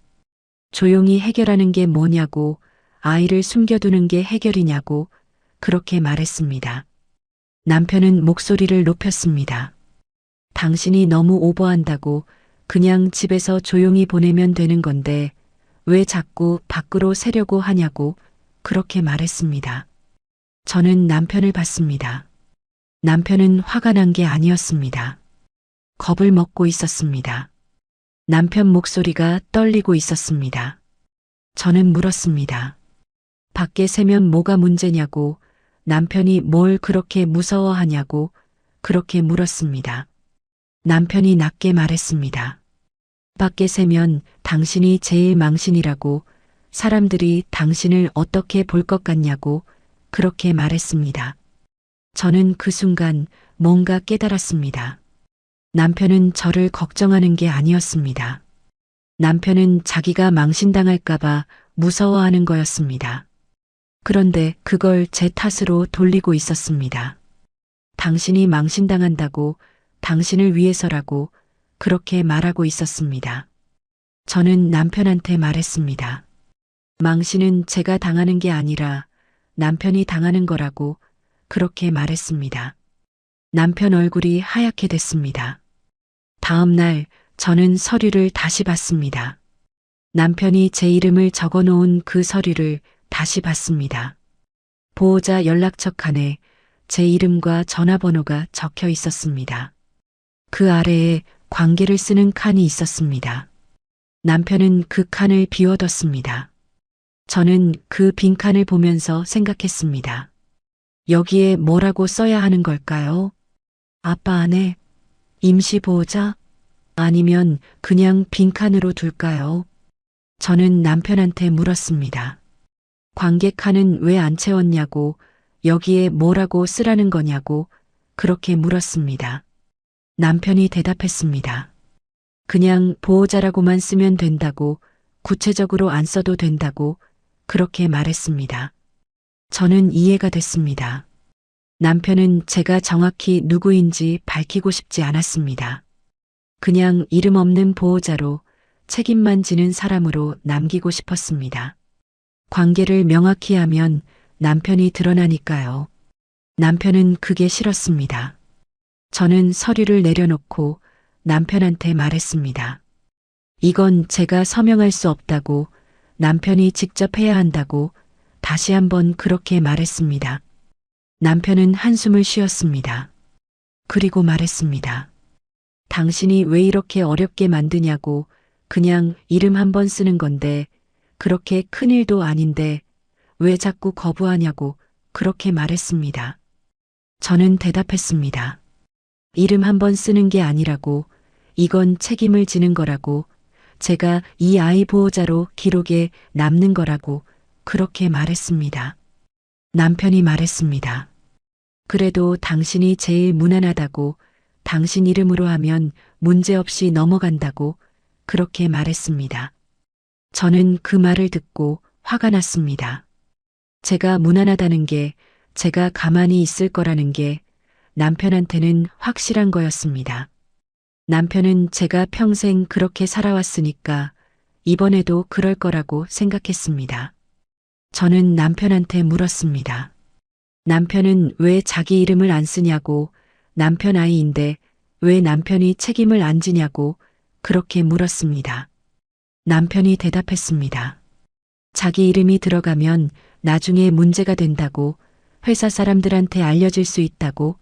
조용히 해결하는 게 뭐냐고, 아이를 숨겨두는 게 해결이냐고 그렇게 말했습니다. 남편은 목소리를 높였습니다. 당신이 너무 오버한다고, 그냥 집에서 조용히 보내면 되는 건데 왜 자꾸 밖으로 새려고 하냐고 그렇게 말했습니다. 저는 남편을 봤습니다. 남편은 화가 난 게 아니었습니다. 겁을 먹고 있었습니다. 남편 목소리가 떨리고 있었습니다. 저는 물었습니다. 밖에 새면 뭐가 문제냐고, 남편이 뭘 그렇게 무서워하냐고 그렇게 물었습니다. 남편이 낮게 말했습니다. 밖에 새면 당신이 제일 망신이라고, 사람들이 당신을 어떻게 볼 것 같냐고 그렇게 말했습니다. 저는 그 순간 뭔가 깨달았습니다. 남편은 저를 걱정하는 게 아니었습니다. 남편은 자기가 망신당할까봐 무서워하는 거였습니다. 그런데 그걸 제 탓으로 돌리고 있었습니다. 당신이 망신당한다고, 당신을 위해서라고 그렇게 말하고 있었습니다. 저는 남편한테 말했습니다. 망신은 제가 당하는 게 아니라 남편이 당하는 거라고 그렇게 말했습니다. 남편 얼굴이 하얗게 됐습니다. 다음 날 저는 서류를 다시 봤습니다. 남편이 제 이름을 적어 놓은 그 서류를 다시 봤습니다. 보호자 연락처 칸에 제 이름과 전화번호가 적혀 있었습니다. 그 아래에 관계를 쓰는 칸이 있었습니다. 남편은 그 칸을 비워뒀습니다. 저는 그 빈칸을 보면서 생각했습니다. 여기에 뭐라고 써야 하는 걸까요? 아빠 아내, 임시보호자, 아니면 그냥 빈칸으로 둘까요? 저는 남편한테 물었습니다. 관계 칸은 왜 안 채웠냐고, 여기에 뭐라고 쓰라는 거냐고 그렇게 물었습니다. 남편이 대답했습니다. 그냥 보호자라고만 쓰면 된다고, 구체적으로 안 써도 된다고 그렇게 말했습니다. 저는 이해가 됐습니다. 남편은 제가 정확히 누구인지 밝히고 싶지 않았습니다. 그냥 이름 없는 보호자로, 책임만 지는 사람으로 남기고 싶었습니다. 관계를 명확히 하면 남편이 드러나니까요. 남편은 그게 싫었습니다. 저는 서류를 내려놓고 남편한테 말했습니다. 이건 제가 서명할 수 없다고, 남편이 직접 해야 한다고 다시 한번 그렇게 말했습니다. 남편은 한숨을 쉬었습니다. 그리고 말했습니다. 당신이 왜 이렇게 어렵게 만드냐고, 그냥 이름 한 번 쓰는 건데 그렇게 큰일도 아닌데 왜 자꾸 거부하냐고 그렇게 말했습니다. 저는 대답했습니다. 이름 한 번 쓰는 게 아니라고, 이건 책임을 지는 거라고, 제가 이 아이 보호자로 기록에 남는 거라고 그렇게 말했습니다. 남편이 말했습니다. 그래도 당신이 제일 무난하다고, 당신 이름으로 하면 문제없이 넘어간다고 그렇게 말했습니다. 저는 그 말을 듣고 화가 났습니다. 제가 무난하다는 게, 제가 가만히 있을 거라는 게 남편한테는 확실한 거였습니다. 남편은 제가 평생 그렇게 살아왔으니까 이번에도 그럴 거라고 생각했습니다. 저는 남편한테 물었습니다. 남편은 왜 자기 이름을 안 쓰냐고, 남편 아이인데 왜 남편이 책임을 안 지냐고 그렇게 물었습니다. 남편이 대답했습니다. 자기 이름이 들어가면 나중에 문제가 된다고, 회사 사람들한테 알려질 수 있다고,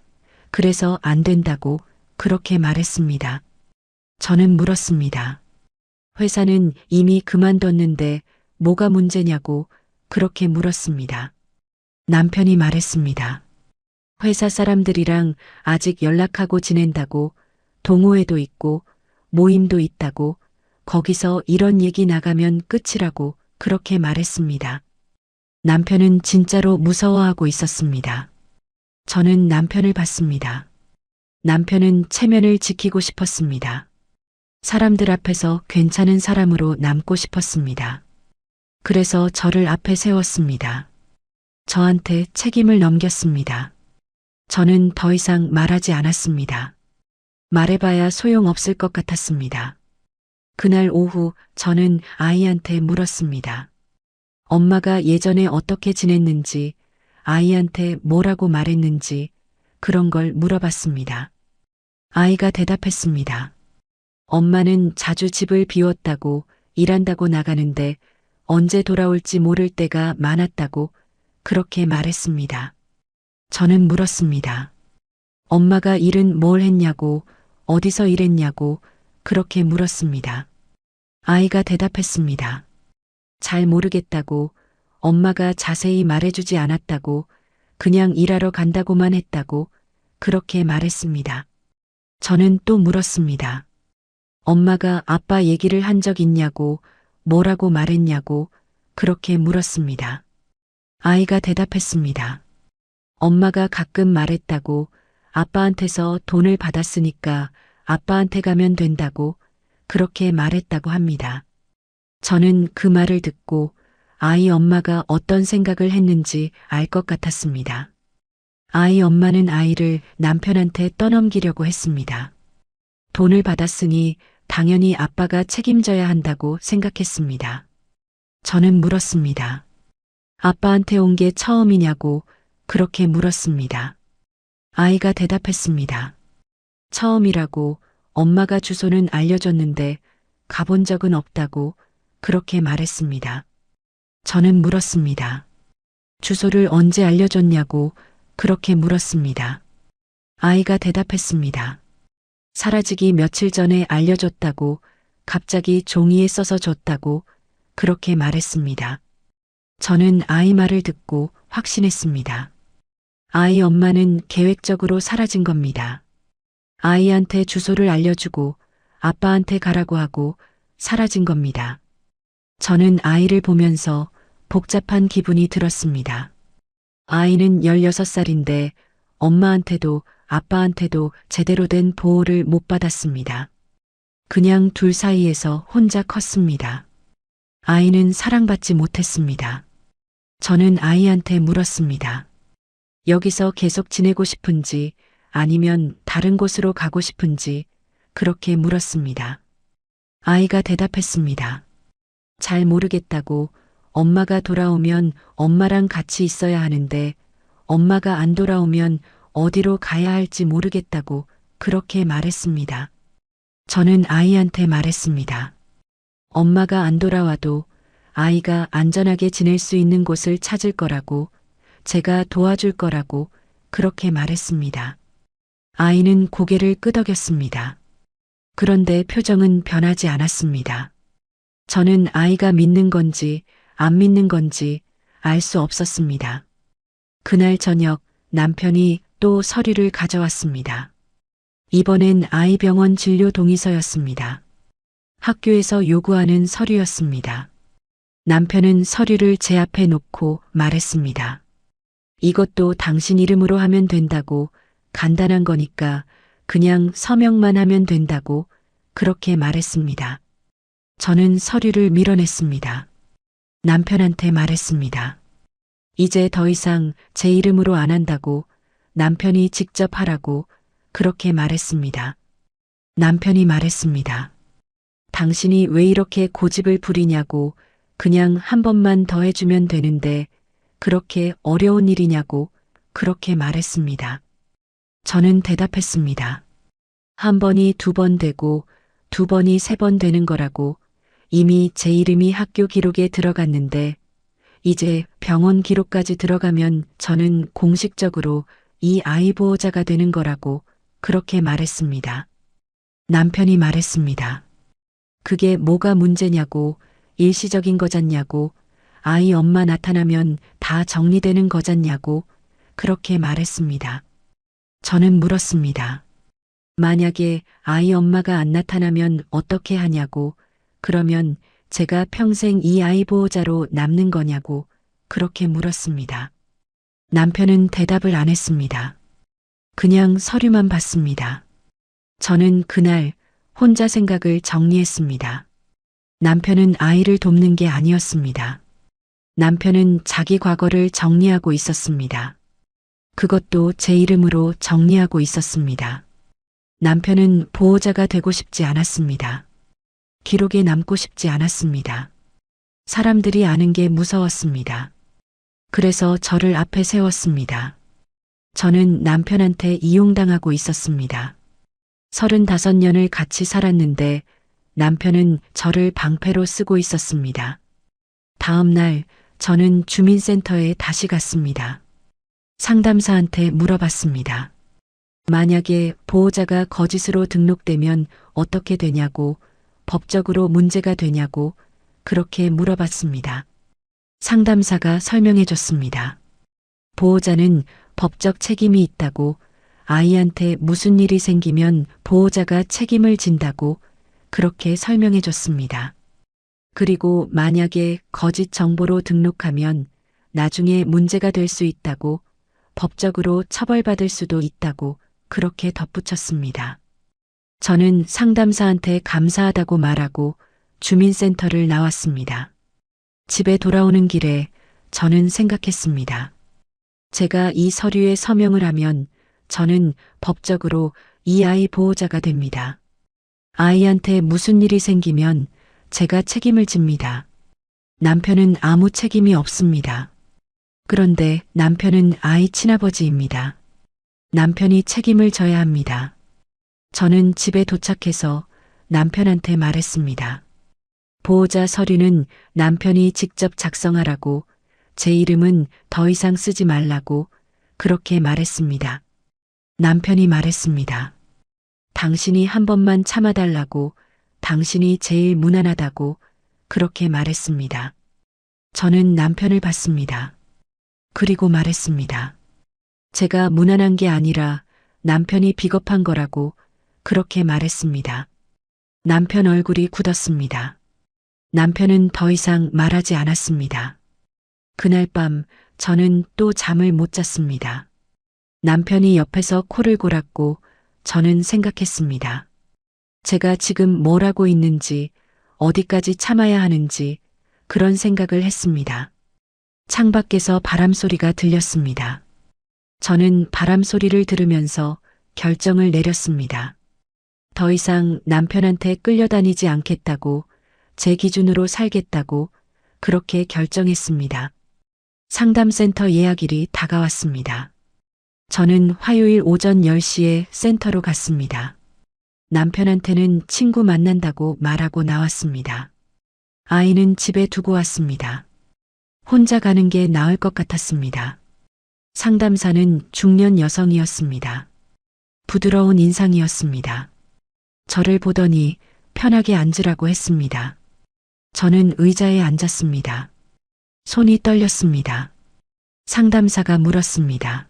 그래서 안 된다고 그렇게 말했습니다. 저는 물었습니다. 회사는 이미 그만뒀는데 뭐가 문제냐고 그렇게 물었습니다. 남편이 말했습니다. 회사 사람들이랑 아직 연락하고 지낸다고, 동호회도 있고 모임도 있다고, 거기서 이런 얘기 나가면 끝이라고 그렇게 말했습니다. 남편은 진짜로 무서워하고 있었습니다. 저는 남편을 봤습니다. 남편은 체면을 지키고 싶었습니다. 사람들 앞에서 괜찮은 사람으로 남고 싶었습니다. 그래서 저를 앞에 세웠습니다. 저한테 책임을 넘겼습니다. 저는 더 이상 말하지 않았습니다. 말해봐야 소용없을 것 같았습니다. 그날 오후 저는 아이한테 물었습니다. 엄마가 예전에 어떻게 지냈는지, 아이한테 뭐라고 말했는지 그런 걸 물어봤습니다. 아이가 대답했습니다. 엄마는 자주 집을 비웠다고, 일한다고 나가는데 언제 돌아올지 모를 때가 많았다고 그렇게 말했습니다. 저는 물었습니다. 엄마가 일은 뭘 했냐고, 어디서 일했냐고 그렇게 물었습니다. 아이가 대답했습니다. 잘 모르겠다고, 엄마가 자세히 말해주지 않았다고, 그냥 일하러 간다고만 했다고 그렇게 말했습니다. 저는 또 물었습니다. 엄마가 아빠 얘기를 한 적 있냐고, 뭐라고 말했냐고 그렇게 물었습니다. 아이가 대답했습니다. 엄마가 가끔 말했다고, 아빠한테서 돈을 받았으니까 아빠한테 가면 된다고 그렇게 말했다고 합니다. 저는 그 말을 듣고 아이 엄마가 어떤 생각을 했는지 알 것 같았습니다. 아이 엄마는 아이를 남편한테 떠넘기려고 했습니다. 돈을 받았으니 당연히 아빠가 책임져야 한다고 생각했습니다. 저는 물었습니다. 아빠한테 온 게 처음이냐고 그렇게 물었습니다. 아이가 대답했습니다. 처음이라고, 엄마가 주소는 알려줬는데 가본 적은 없다고 그렇게 말했습니다. 저는 물었습니다. 주소를 언제 알려줬냐고 그렇게 물었습니다. 아이가 대답했습니다. 사라지기 며칠 전에 알려줬다고, 갑자기 종이에 써서 줬다고 그렇게 말했습니다. 저는 아이 말을 듣고 확신했습니다. 아이 엄마는 계획적으로 사라진 겁니다. 아이한테 주소를 알려주고 아빠한테 가라고 하고 사라진 겁니다. 저는 아이를 보면서 복잡한 기분이 들었습니다. 아이는 16살인데 엄마한테도 아빠한테도 제대로 된 보호를 못 받았습니다. 그냥 둘 사이에서 혼자 컸습니다. 아이는 사랑받지 못했습니다. 저는 아이한테 물었습니다. 여기서 계속 지내고 싶은지 아니면 다른 곳으로 가고 싶은지 그렇게 물었습니다. 아이가 대답했습니다. 잘 모르겠다고, 엄마가 돌아오면 엄마랑 같이 있어야 하는데 엄마가 안 돌아오면 어디로 가야 할지 모르겠다고 그렇게 말했습니다. 저는 아이한테 말했습니다. 엄마가 안 돌아와도 아이가 안전하게 지낼 수 있는 곳을 찾을 거라고, 제가 도와줄 거라고 그렇게 말했습니다. 아이는 고개를 끄덕였습니다. 그런데 표정은 변하지 않았습니다. 저는 아이가 믿는 건지 안 믿는 건지 알 수 없었습니다. 그날 저녁 남편이 또 서류를 가져왔습니다. 이번엔 아이 병원 진료 동의서였습니다. 학교에서 요구하는 서류였습니다. 남편은 서류를 제 앞에 놓고 말했습니다. 이것도 당신 이름으로 하면 된다고, 간단한 거니까 그냥 서명만 하면 된다고 그렇게 말했습니다. 저는 서류를 밀어냈습니다. 남편한테 말했습니다. 이제 더 이상 제 이름으로 안 한다고, 남편이 직접 하라고 그렇게 말했습니다. 남편이 말했습니다. 당신이 왜 이렇게 고집을 부리냐고, 그냥 한 번만 더 해주면 되는데 그렇게 어려운 일이냐고 그렇게 말했습니다. 저는 대답했습니다. 한 번이 두 번 되고 두 번이 세 번 되는 거라고, 이미 제 이름이 학교 기록에 들어갔는데 이제 병원 기록까지 들어가면 저는 공식적으로 이 아이 보호자가 되는 거라고 그렇게 말했습니다. 남편이 말했습니다. 그게 뭐가 문제냐고, 일시적인 거잖냐고, 아이 엄마 나타나면 다 정리되는 거잖냐고 그렇게 말했습니다. 저는 물었습니다. 만약에 아이 엄마가 안 나타나면 어떻게 하냐고, 그러면 제가 평생 이 아이 보호자로 남는 거냐고 그렇게 물었습니다. 남편은 대답을 안 했습니다. 그냥 서류만 봤습니다. 저는 그날 혼자 생각을 정리했습니다. 남편은 아이를 돕는 게 아니었습니다. 남편은 자기 과거를 정리하고 있었습니다. 그것도 제 이름으로 정리하고 있었습니다. 남편은 보호자가 되고 싶지 않았습니다. 기록에 남고 싶지 않았습니다. 사람들이 아는 게 무서웠습니다. 그래서 저를 앞에 세웠습니다. 저는 남편한테 이용당하고 있었습니다. 35년을 같이 살았는데 남편은 저를 방패로 쓰고 있었습니다. 다음 날 저는 주민센터에 다시 갔습니다. 상담사한테 물어봤습니다. 만약에 보호자가 거짓으로 등록되면 어떻게 되냐고, 법적으로 문제가 되냐고 그렇게 물어봤습니다. 상담사가 설명해 줬습니다. 보호자는 법적 책임이 있다고, 아이한테 무슨 일이 생기면 보호자가 책임을 진다고 그렇게 설명해 줬습니다. 그리고 만약에 거짓 정보로 등록하면 나중에 문제가 될 수 있다고, 법적으로 처벌받을 수도 있다고 그렇게 덧붙였습니다. 저는 상담사한테 감사하다고 말하고 주민센터를 나왔습니다. 집에 돌아오는 길에 저는 생각했습니다. 제가 이 서류에 서명을 하면 저는 법적으로 이 아이 보호자가 됩니다. 아이한테 무슨 일이 생기면 제가 책임을 집니다. 남편은 아무 책임이 없습니다. 그런데 남편은 아이 친아버지입니다. 남편이 책임을 져야 합니다. 저는 집에 도착해서 남편한테 말했습니다. 보호자 서류는 남편이 직접 작성하라고, 제 이름은 더 이상 쓰지 말라고 그렇게 말했습니다. 남편이 말했습니다. 당신이 한 번만 참아달라고, 당신이 제일 무난하다고 그렇게 말했습니다. 저는 남편을 봤습니다. 그리고 말했습니다. 제가 무난한 게 아니라 남편이 비겁한 거라고 그렇게 말했습니다. 남편 얼굴이 굳었습니다. 남편은 더 이상 말하지 않았습니다. 그날 밤 저는 또 잠을 못 잤습니다. 남편이 옆에서 코를 골았고 저는 생각했습니다. 제가 지금 뭘 하고 있는지, 어디까지 참아야 하는지 그런 생각을 했습니다. 창밖에서 바람 소리가 들렸습니다. 저는 바람 소리를 들으면서 결정을 내렸습니다. 더 이상 남편한테 끌려다니지 않겠다고, 제 기준으로 살겠다고 그렇게 결정했습니다. 상담센터 예약일이 다가왔습니다. 저는 화요일 오전 10시에 센터로 갔습니다. 남편한테는 친구 만난다고 말하고 나왔습니다. 아이는 집에 두고 왔습니다. 혼자 가는 게 나을 것 같았습니다. 상담사는 중년 여성이었습니다. 부드러운 인상이었습니다. 저를 보더니 편하게 앉으라고 했습니다. 저는 의자에 앉았습니다. 손이 떨렸습니다. 상담사가 물었습니다.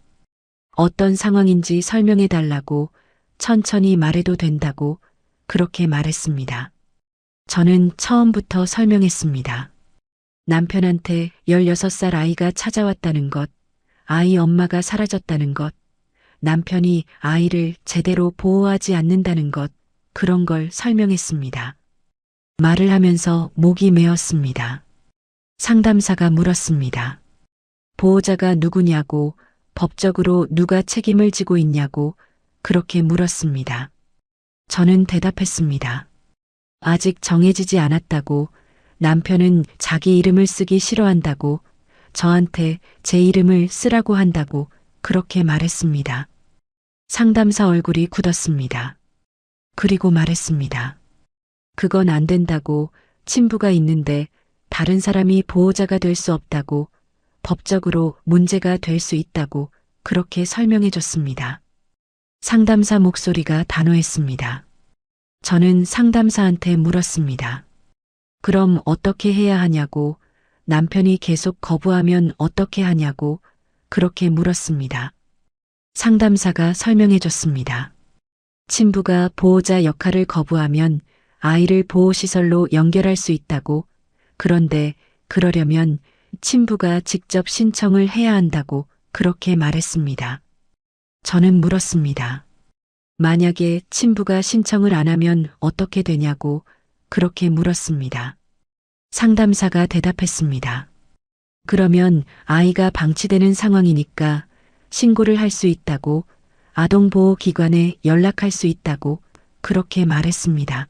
어떤 상황인지 설명해 달라고, 천천히 말해도 된다고 그렇게 말했습니다. 저는 처음부터 설명했습니다. 남편한테 16살 아이가 찾아왔다는 것, 아이 엄마가 사라졌다는 것, 남편이 아이를 제대로 보호하지 않는다는 것, 그런 걸 설명했습니다. 말을 하면서 목이 메었습니다. 상담사가 물었습니다. 보호자가 누구냐고, 법적으로 누가 책임을 지고 있냐고 그렇게 물었습니다. 저는 대답했습니다. 아직 정해지지 않았다고, 남편은 자기 이름을 쓰기 싫어한다고, 저한테 제 이름을 쓰라고 한다고 그렇게 말했습니다. 상담사 얼굴이 굳었습니다. 그리고 말했습니다. 그건 안 된다고, 친부가 있는데 다른 사람이 보호자가 될 수 없다고, 법적으로 문제가 될 수 있다고 그렇게 설명해 줬습니다. 상담사 목소리가 단호했습니다. 저는 상담사한테 물었습니다. 그럼 어떻게 해야 하냐고, 남편이 계속 거부하면 어떻게 하냐고 그렇게 물었습니다. 상담사가 설명해 줬습니다. 친부가 보호자 역할을 거부하면 아이를 보호시설로 연결할 수 있다고, 그런데 그러려면 친부가 직접 신청을 해야 한다고 그렇게 말했습니다. 저는 물었습니다. 만약에 친부가 신청을 안 하면 어떻게 되냐고 그렇게 물었습니다. 상담사가 대답했습니다. 그러면 아이가 방치되는 상황이니까 신고를 할 수 있다고, 아동보호기관에 연락할 수 있다고 그렇게 말했습니다.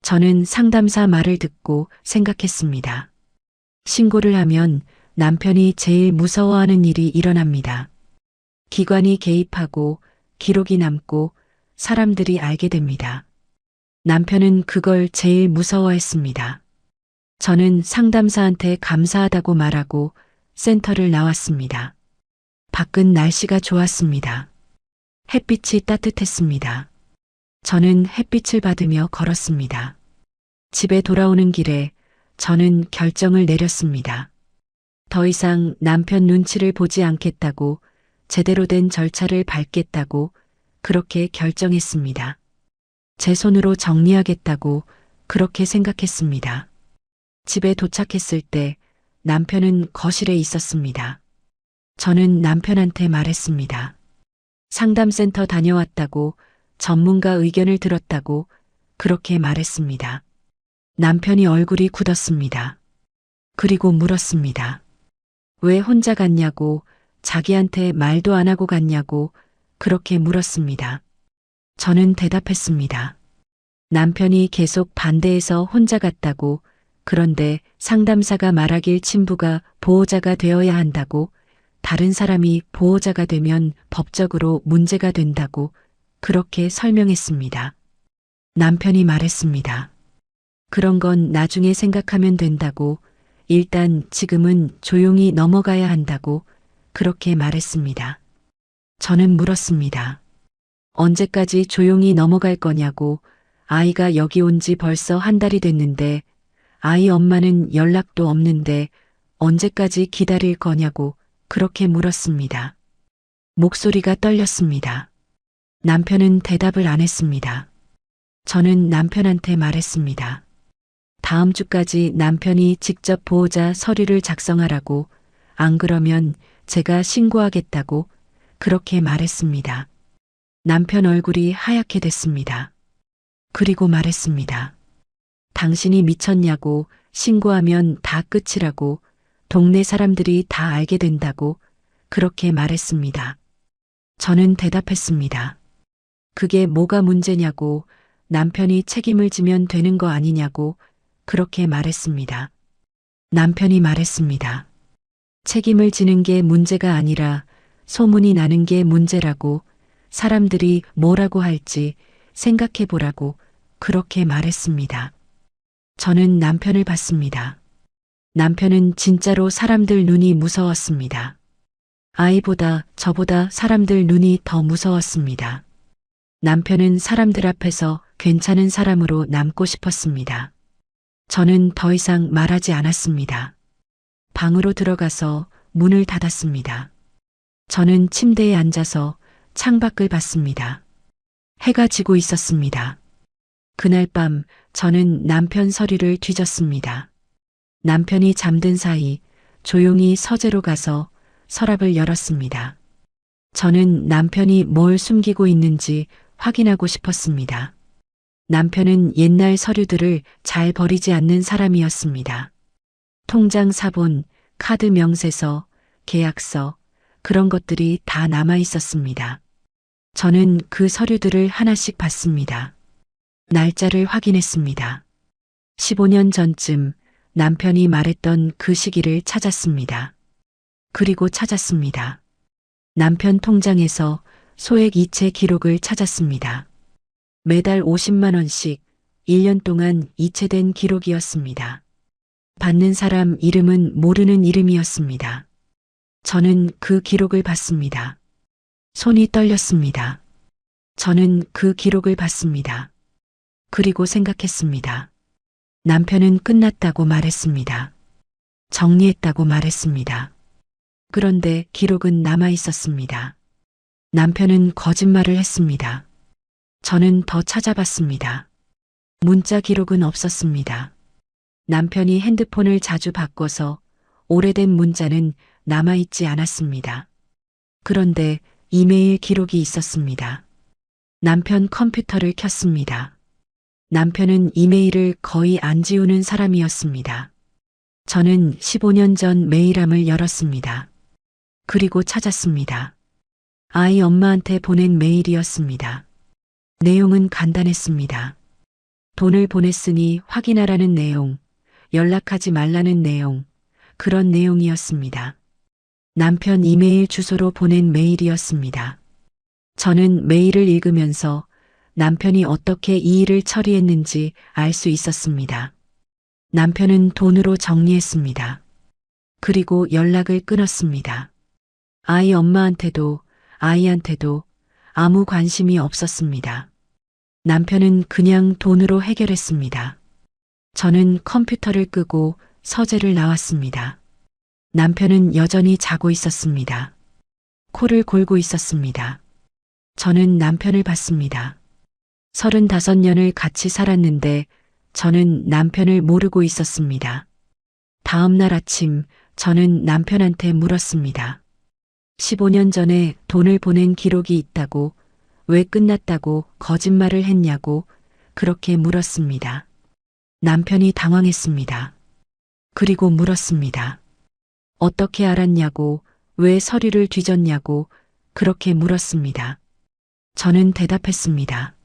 저는 상담사 말을 듣고 생각했습니다. 신고를 하면 남편이 제일 무서워하는 일이 일어납니다. 기관이 개입하고 기록이 남고 사람들이 알게 됩니다. 남편은 그걸 제일 무서워했습니다. 저는 상담사한테 감사하다고 말하고 센터를 나왔습니다. 밖은 날씨가 좋았습니다. 햇빛이 따뜻했습니다. 저는 햇빛을 받으며 걸었습니다. 집에 돌아오는 길에 저는 결정을 내렸습니다. 더 이상 남편 눈치를 보지 않겠다고, 제대로 된 절차를 밟겠다고 그렇게 결정했습니다. 제 손으로 정리하겠다고 그렇게 생각했습니다. 집에 도착했을 때 남편은 거실에 있었습니다. 저는 남편한테 말했습니다. 상담센터 다녀왔다고, 전문가 의견을 들었다고 그렇게 말했습니다. 남편이 얼굴이 굳었습니다. 그리고 물었습니다. 왜 혼자 갔냐고, 자기한테 말도 안 하고 갔냐고 그렇게 물었습니다. 저는 대답했습니다. 남편이 계속 반대해서 혼자 갔다고, 그런데 상담사가 말하길 친부가 보호자가 되어야 한다고, 다른 사람이 보호자가 되면 법적으로 문제가 된다고 그렇게 설명했습니다. 남편이 말했습니다. 그런 건 나중에 생각하면 된다고, 일단 지금은 조용히 넘어가야 한다고 그렇게 말했습니다. 저는 물었습니다. 언제까지 조용히 넘어갈 거냐고, 아이가 여기 온 지 벌써 한 달이 됐는데 아이 엄마는 연락도 없는데 언제까지 기다릴 거냐고 그렇게 물었습니다. 목소리가 떨렸습니다. 남편은 대답을 안 했습니다. 저는 남편한테 말했습니다. 다음 주까지 남편이 직접 보호자 서류를 작성하라고, 안 그러면 제가 신고하겠다고 그렇게 말했습니다. 남편 얼굴이 하얗게 됐습니다. 그리고 말했습니다. 당신이 미쳤냐고, 신고하면 다 끝이라고, 동네 사람들이 다 알게 된다고 그렇게 말했습니다. 저는 대답했습니다. 그게 뭐가 문제냐고, 남편이 책임을 지면 되는 거 아니냐고 그렇게 말했습니다. 남편이 말했습니다. 책임을 지는 게 문제가 아니라 소문이 나는 게 문제라고, 사람들이 뭐라고 할지 생각해 보라고 그렇게 말했습니다. 저는 남편을 봤습니다. 남편은 진짜로 사람들 눈이 무서웠습니다. 아이보다 저보다 사람들 눈이 더 무서웠습니다. 남편은 사람들 앞에서 괜찮은 사람으로 남고 싶었습니다. 저는 더 이상 말하지 않았습니다. 방으로 들어가서 문을 닫았습니다. 저는 침대에 앉아서 창밖을 봤습니다. 해가 지고 있었습니다. 그날 밤 저는 남편 서류를 뒤졌습니다. 남편이 잠든 사이 조용히 서재로 가서 서랍을 열었습니다. 저는 남편이 뭘 숨기고 있는지 확인하고 싶었습니다. 남편은 옛날 서류들을 잘 버리지 않는 사람이었습니다. 통장 사본, 카드 명세서, 계약서, 그런 것들이 다 남아 있었습니다. 저는 그 서류들을 하나씩 봤습니다. 날짜를 확인했습니다. 15년 전쯤 남편이 말했던 그 시기를 찾았습니다. 그리고 찾았습니다. 남편 통장에서 소액 이체 기록을 찾았습니다. 매달 50만 원씩 1년 동안 이체된 기록이었습니다. 받는 사람 이름은 모르는 이름이었습니다. 저는 그 기록을 봤습니다. 손이 떨렸습니다. 저는 그 기록을 봤습니다. 그리고 생각했습니다. 남편은 끝났다고 말했습니다. 정리했다고 말했습니다. 그런데 기록은 남아 있었습니다. 남편은 거짓말을 했습니다. 저는 더 찾아봤습니다. 문자 기록은 없었습니다. 남편이 핸드폰을 자주 바꿔서 오래된 문자는 남아있지 않았습니다. 그런데 이메일 기록이 있었습니다. 남편 컴퓨터를 켰습니다. 남편은 이메일을 거의 안 지우는 사람이었습니다. 저는 15년 전 메일함을 열었습니다. 그리고 찾았습니다. 아이 엄마한테 보낸 메일이었습니다. 내용은 간단했습니다. 돈을 보냈으니 확인하라는 내용, 연락하지 말라는 내용, 그런 내용이었습니다. 남편 이메일 주소로 보낸 메일이었습니다. 저는 메일을 읽으면서 남편이 어떻게 이 일을 처리했는지 알 수 있었습니다. 남편은 돈으로 정리했습니다. 그리고 연락을 끊었습니다. 아이 엄마한테도 아이한테도 아무 관심이 없었습니다. 남편은 그냥 돈으로 해결했습니다. 저는 컴퓨터를 끄고 서재를 나왔습니다. 남편은 여전히 자고 있었습니다. 코를 골고 있었습니다. 저는 남편을 봤습니다. 35년을 같이 살았는데 저는 남편을 모르고 있었습니다. 다음 날 아침 저는 남편한테 물었습니다. 15년 전에 돈을 보낸 기록이 있다고, 왜 끝났다고 거짓말을 했냐고 그렇게 물었습니다. 남편이 당황했습니다. 그리고 물었습니다. 어떻게 알았냐고, 왜 서류를 뒤졌냐고 그렇게 물었습니다. 저는 대답했습니다.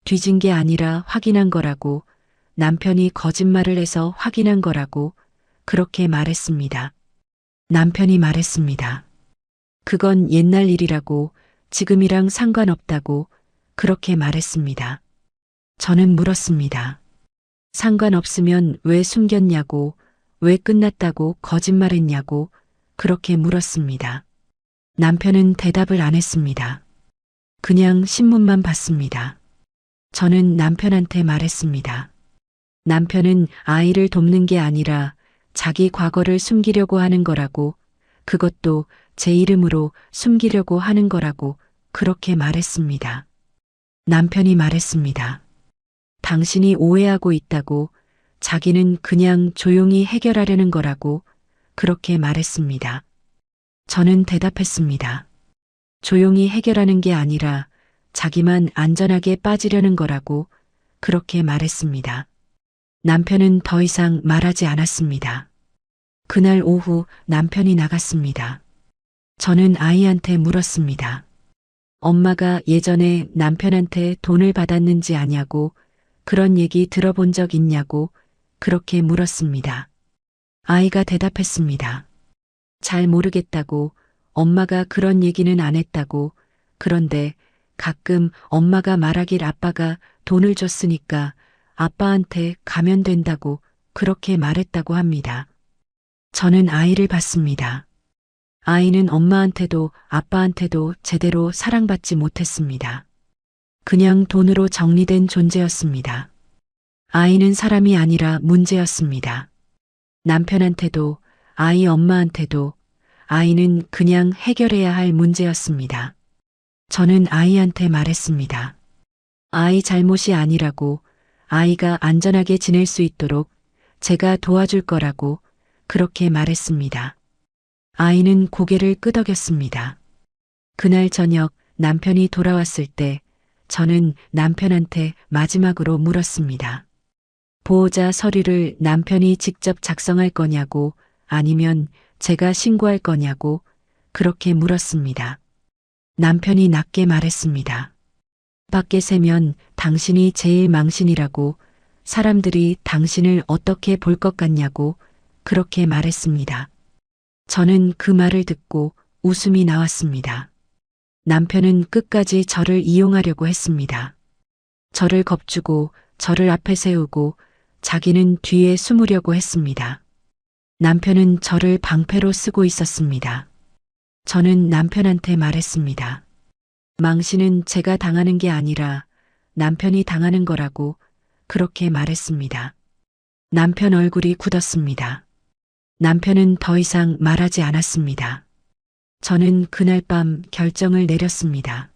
뒤진 게 아니라 확인한 거라고, 남편이 거짓말을 해서 확인한 거라고 그렇게 말했습니다. 남편이 말했습니다. 그건 옛날 일이라고, 지금이랑 상관없다고 그렇게 말했습니다. 저는 물었습니다. 상관없으면 왜 숨겼냐고, 왜 끝났다고 거짓말했냐고 그렇게 물었습니다. 남편은 대답을 안 했습니다. 그냥 신문만 봤습니다. 저는 남편한테 말했습니다. 남편은 아이를 돕는 게 아니라 자기 과거를 숨기려고 하는 거라고, 그것도 제 이름으로 숨기려고 하는 거라고 그렇게 말했습니다. 남편이 말했습니다. 당신이 오해하고 있다고, 자기는 그냥 조용히 해결하려는 거라고 그렇게 말했습니다. 저는 대답했습니다. 조용히 해결하는 게 아니라 자기만 안전하게 빠지려는 거라고 그렇게 말했습니다. 남편은 더 이상 말하지 않았습니다. 그날 오후 남편이 나갔습니다. 저는 아이한테 물었습니다. 엄마가 예전에 남편한테 돈을 받았는지 아냐고, 그런 얘기 들어본 적 있냐고 그렇게 물었습니다. 아이가 대답했습니다. 잘 모르겠다고, 엄마가 그런 얘기는 안 했다고, 그런데 가끔 엄마가 말하길 아빠가 돈을 줬으니까 아빠한테 가면 된다고 그렇게 말했다고 합니다. 저는 아이를 봤습니다. 아이는 엄마한테도 아빠한테도 제대로 사랑받지 못했습니다. 그냥 돈으로 정리된 존재였습니다. 아이는 사람이 아니라 문제였습니다. 남편한테도 아이 엄마한테도 아이는 그냥 해결해야 할 문제였습니다. 저는 아이한테 말했습니다. 아이 잘못이 아니라고, 아이가 안전하게 지낼 수 있도록 제가 도와줄 거라고 그렇게 말했습니다. 아이는 고개를 끄덕였습니다. 그날 저녁 남편이 돌아왔을 때 저는 남편한테 마지막으로 물었습니다. 보호자 서류를 남편이 직접 작성할 거냐고, 아니면 제가 신고할 거냐고 그렇게 물었습니다. 남편이 낮게 말했습니다. 밖에 세면 당신이 제일 망신이라고, 사람들이 당신을 어떻게 볼 것 같냐고 그렇게 말했습니다. 저는 그 말을 듣고 웃음이 나왔습니다. 남편은 끝까지 저를 이용하려고 했습니다. 저를 겁주고 저를 앞에 세우고 자기는 뒤에 숨으려고 했습니다. 남편은 저를 방패로 쓰고 있었습니다. 저는 남편한테 말했습니다. 망신은 제가 당하는 게 아니라 남편이 당하는 거라고 그렇게 말했습니다. 남편 얼굴이 굳었습니다. 남편은 더 이상 말하지 않았습니다. 저는 그날 밤 결정을 내렸습니다.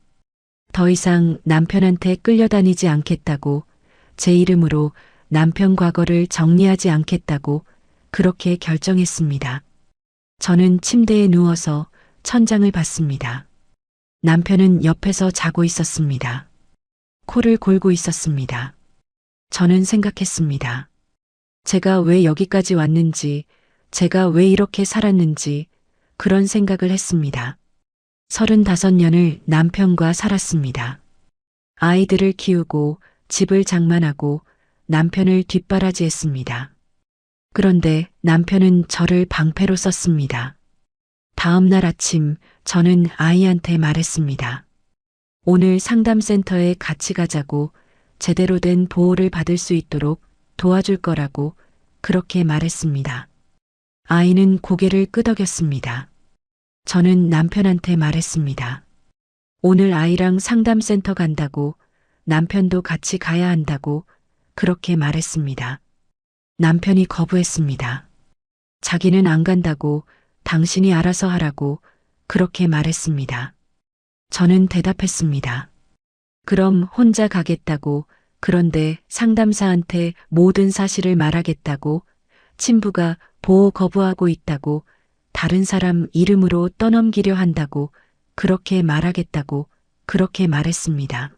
더 이상 남편한테 끌려다니지 않겠다고, 제 이름으로 남편 과거를 정리하지 않겠다고 그렇게 결정했습니다. 저는 침대에 누워서 천장을 봤습니다. 남편은 옆에서 자고 있었습니다. 코를 골고 있었습니다. 저는 생각했습니다. 제가 왜 여기까지 왔는지, 제가 왜 이렇게 살았는지 그런 생각을 했습니다. 35년을 남편과 살았습니다. 아이들을 키우고 집을 장만하고 남편을 뒷바라지했습니다. 그런데 남편은 저를 방패로 썼습니다. 다음 날 아침 저는 아이한테 말했습니다. 오늘 상담센터에 같이 가자고, 제대로 된 보호를 받을 수 있도록 도와줄 거라고 그렇게 말했습니다. 아이는 고개를 끄덕였습니다. 저는 남편한테 말했습니다. 오늘 아이랑 상담센터 간다고, 남편도 같이 가야 한다고 그렇게 말했습니다. 남편이 거부했습니다. 자기는 안 간다고, 당신이 알아서 하라고 그렇게 말했습니다. 저는 대답했습니다. 그럼 혼자 가겠다고, 그런데 상담사한테 모든 사실을 말하겠다고, 친부가 보호 거부하고 있다고, 다른 사람 이름으로 떠넘기려 한다고, 그렇게 말하겠다고, 그렇게 말했습니다.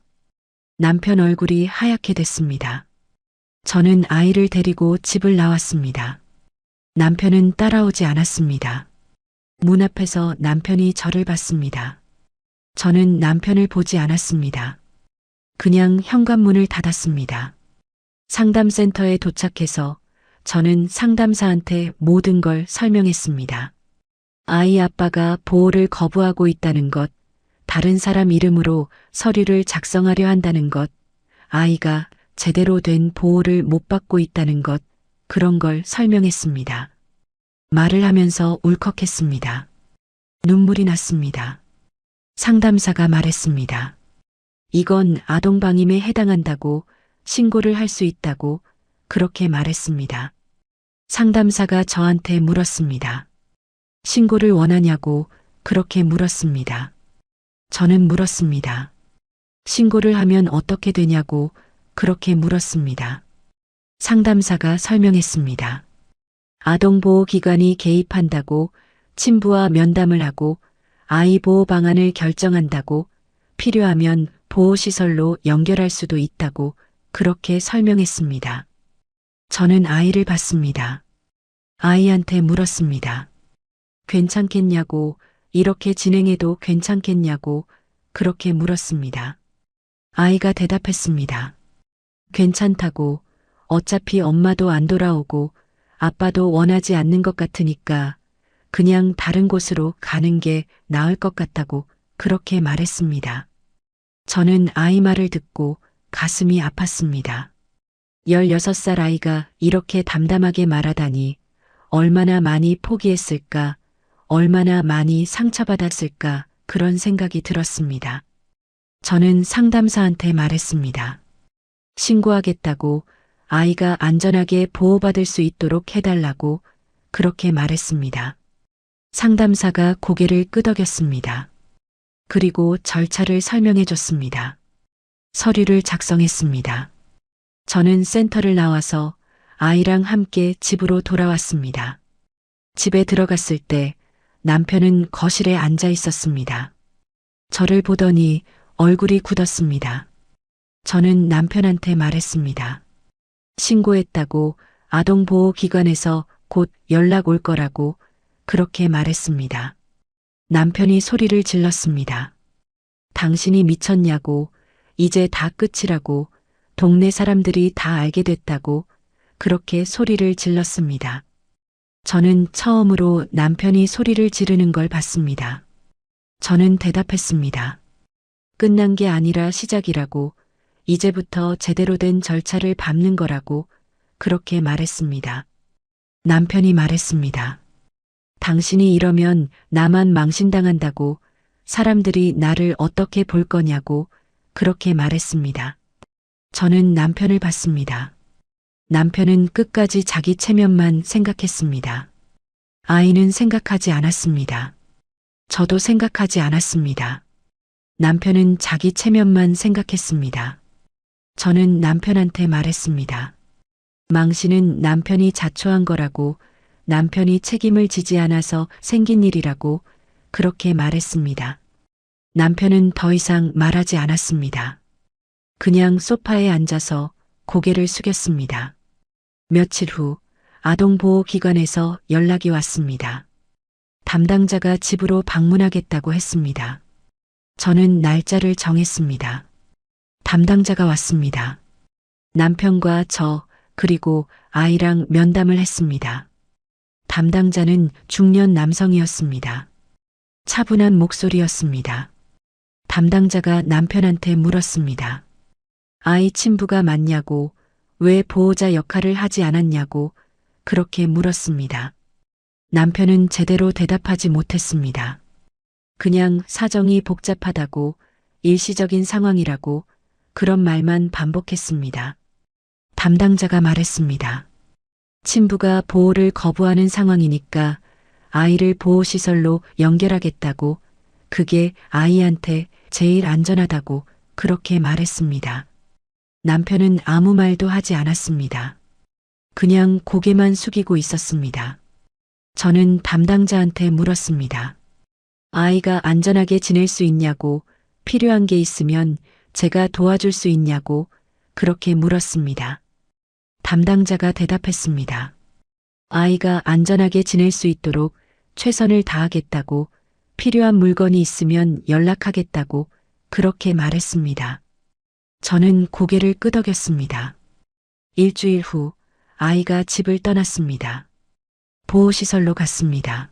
남편 얼굴이 하얗게 됐습니다. 저는 아이를 데리고 집을 나왔습니다. 남편은 따라오지 않았습니다. 문 앞에서 남편이 저를 봤습니다. 저는 남편을 보지 않았습니다. 그냥 현관문을 닫았습니다. 상담센터에 도착해서 저는 상담사한테 모든 걸 설명했습니다. 아이 아빠가 보호를 거부하고 있다는 것, 다른 사람 이름으로 서류를 작성하려 한다는 것, 아이가 제대로 된 보호를 못 받고 있다는 것, 그런 걸 설명했습니다. 말을 하면서 울컥했습니다. 눈물이 났습니다. 상담사가 말했습니다. 이건 아동방임에 해당한다고, 신고를 할 수 있다고 그렇게 말했습니다. 상담사가 저한테 물었습니다. 신고를 원하냐고 그렇게 물었습니다. 저는 물었습니다. 신고를 하면 어떻게 되냐고 그렇게 물었습니다. 상담사가 설명했습니다. 아동보호기관이 개입한다고, 친부와 면담을 하고 아이 보호 방안을 결정한다고, 필요하면 보호시설로 연결할 수도 있다고 그렇게 설명했습니다. 저는 아이를 봤습니다. 아이한테 물었습니다. 괜찮겠냐고, 이렇게 진행해도 괜찮겠냐고 그렇게 물었습니다. 아이가 대답했습니다. 괜찮다고, 어차피 엄마도 안 돌아오고 아빠도 원하지 않는 것 같으니까 그냥 다른 곳으로 가는 게 나을 것 같다고 그렇게 말했습니다. 저는 아이 말을 듣고 가슴이 아팠습니다. 16살 아이가 이렇게 담담하게 말하다니, 얼마나 많이 포기했을까, 얼마나 많이 상처받았을까 그런 생각이 들었습니다. 저는 상담사한테 말했습니다. 신고하겠다고, 아이가 안전하게 보호받을 수 있도록 해달라고 그렇게 말했습니다. 상담사가 고개를 끄덕였습니다. 그리고 절차를 설명해 줬습니다. 서류를 작성했습니다. 저는 센터를 나와서 아이랑 함께 집으로 돌아왔습니다. 집에 들어갔을 때 남편은 거실에 앉아 있었습니다. 저를 보더니 얼굴이 굳었습니다. 저는 남편한테 말했습니다. 신고했다고, 아동보호기관에서 곧 연락 올 거라고 그렇게 말했습니다. 남편이 소리를 질렀습니다. 당신이 미쳤냐고, 이제 다 끝이라고, 동네 사람들이 다 알게 됐다고 그렇게 소리를 질렀습니다. 저는 처음으로 남편이 소리를 지르는 걸 봤습니다. 저는 대답했습니다. 끝난 게 아니라 시작이라고, 이제부터 제대로 된 절차를 밟는 거라고 그렇게 말했습니다. 남편이 말했습니다. 당신이 이러면 나만 망신당한다고, 사람들이 나를 어떻게 볼 거냐고 그렇게 말했습니다. 저는 남편을 봤습니다. 남편은 끝까지 자기 체면만 생각했습니다. 아이는 생각하지 않았습니다. 저도 생각하지 않았습니다. 남편은 자기 체면만 생각했습니다. 저는 남편한테 말했습니다. 망신은 남편이 자초한 거라고, 남편이 책임을 지지 않아서 생긴 일이라고 그렇게 말했습니다. 남편은 더 이상 말하지 않았습니다. 그냥 소파에 앉아서 고개를 숙였습니다. 며칠 후 아동보호기관에서 연락이 왔습니다. 담당자가 집으로 방문하겠다고 했습니다. 저는 날짜를 정했습니다. 담당자가 왔습니다. 남편과 저, 그리고 아이랑 면담을 했습니다. 담당자는 중년 남성이었습니다. 차분한 목소리였습니다. 담당자가 남편한테 물었습니다. 아이 친부가 맞냐고, 왜 보호자 역할을 하지 않았냐고, 그렇게 물었습니다. 남편은 제대로 대답하지 못했습니다. 그냥 사정이 복잡하다고, 일시적인 상황이라고, 그런 말만 반복했습니다. 담당자가 말했습니다. 친부가 보호를 거부하는 상황이니까 아이를 보호시설로 연결하겠다고, 그게 아이한테 제일 안전하다고 그렇게 말했습니다. 남편은 아무 말도 하지 않았습니다. 그냥 고개만 숙이고 있었습니다. 저는 담당자한테 물었습니다. 아이가 안전하게 지낼 수 있냐고, 필요한 게 있으면 제가 도와줄 수 있냐고 그렇게 물었습니다. 담당자가 대답했습니다. 아이가 안전하게 지낼 수 있도록 최선을 다하겠다고, 필요한 물건이 있으면 연락하겠다고 그렇게 말했습니다. 저는 고개를 끄덕였습니다. 일주일 후 아이가 집을 떠났습니다. 보호시설로 갔습니다.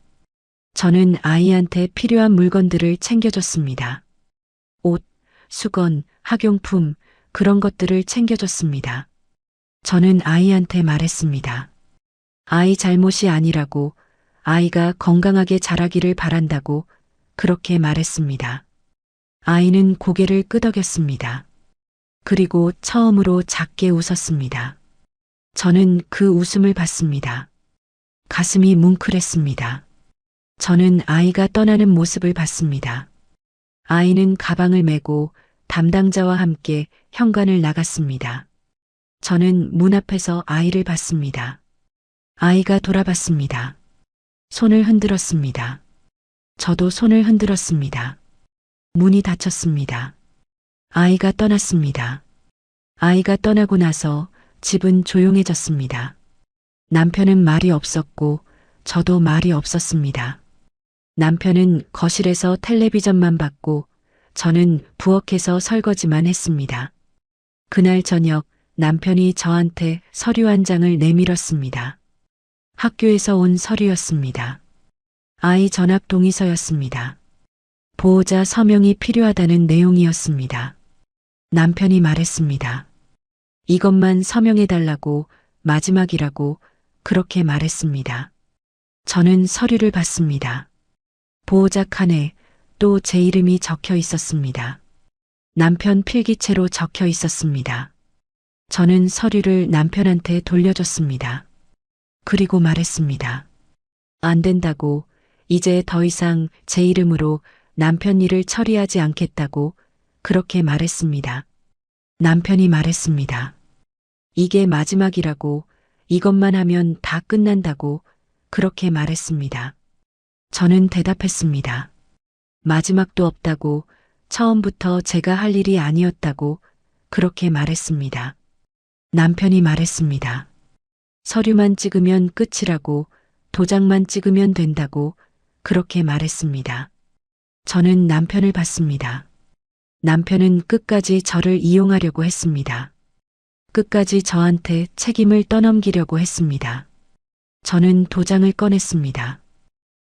저는 아이한테 필요한 물건들을 챙겨줬습니다. 옷, 수건, 학용품, 그런 것들을 챙겨줬습니다. 저는 아이한테 말했습니다. 아이 잘못이 아니라고, 아이가 건강하게 자라기를 바란다고 그렇게 말했습니다. 아이는 고개를 끄덕였습니다. 그리고 처음으로 작게 웃었습니다. 저는 그 웃음을 봤습니다. 가슴이 뭉클했습니다. 저는 아이가 떠나는 모습을 봤습니다. 아이는 가방을 메고 담당자와 함께 현관을 나갔습니다. 저는 문 앞에서 아이를 봤습니다. 아이가 돌아봤습니다. 손을 흔들었습니다. 저도 손을 흔들었습니다. 문이 닫혔습니다. 아이가 떠났습니다. 아이가 떠나고 나서 집은 조용해졌습니다. 남편은 말이 없었고 저도 말이 없었습니다. 남편은 거실에서 텔레비전만 봤고 저는 부엌에서 설거지만 했습니다. 그날 저녁 남편이 저한테 서류 한 장을 내밀었습니다. 학교에서 온 서류였습니다. 아이 전학 동의서였습니다. 보호자 서명이 필요하다는 내용이었습니다. 남편이 말했습니다. 이것만 서명해달라고, 마지막이라고 그렇게 말했습니다. 저는 서류를 봤습니다. 보호자 칸에 또 제 이름이 적혀 있었습니다. 남편 필기체로 적혀 있었습니다. 저는 서류를 남편한테 돌려줬습니다. 그리고 말했습니다. 안 된다고, 이제 더 이상 제 이름으로 남편 일을 처리하지 않겠다고 그렇게 말했습니다. 남편이 말했습니다. 이게 마지막이라고, 이것만 하면 다 끝난다고 그렇게 말했습니다. 저는 대답했습니다. 마지막도 없다고, 처음부터 제가 할 일이 아니었다고 그렇게 말했습니다. 남편이 말했습니다. 서류만 찍으면 끝이라고, 도장만 찍으면 된다고 그렇게 말했습니다. 저는 남편을 봤습니다. 남편은 끝까지 저를 이용하려고 했습니다. 끝까지 저한테 책임을 떠넘기려고 했습니다. 저는 도장을 꺼냈습니다.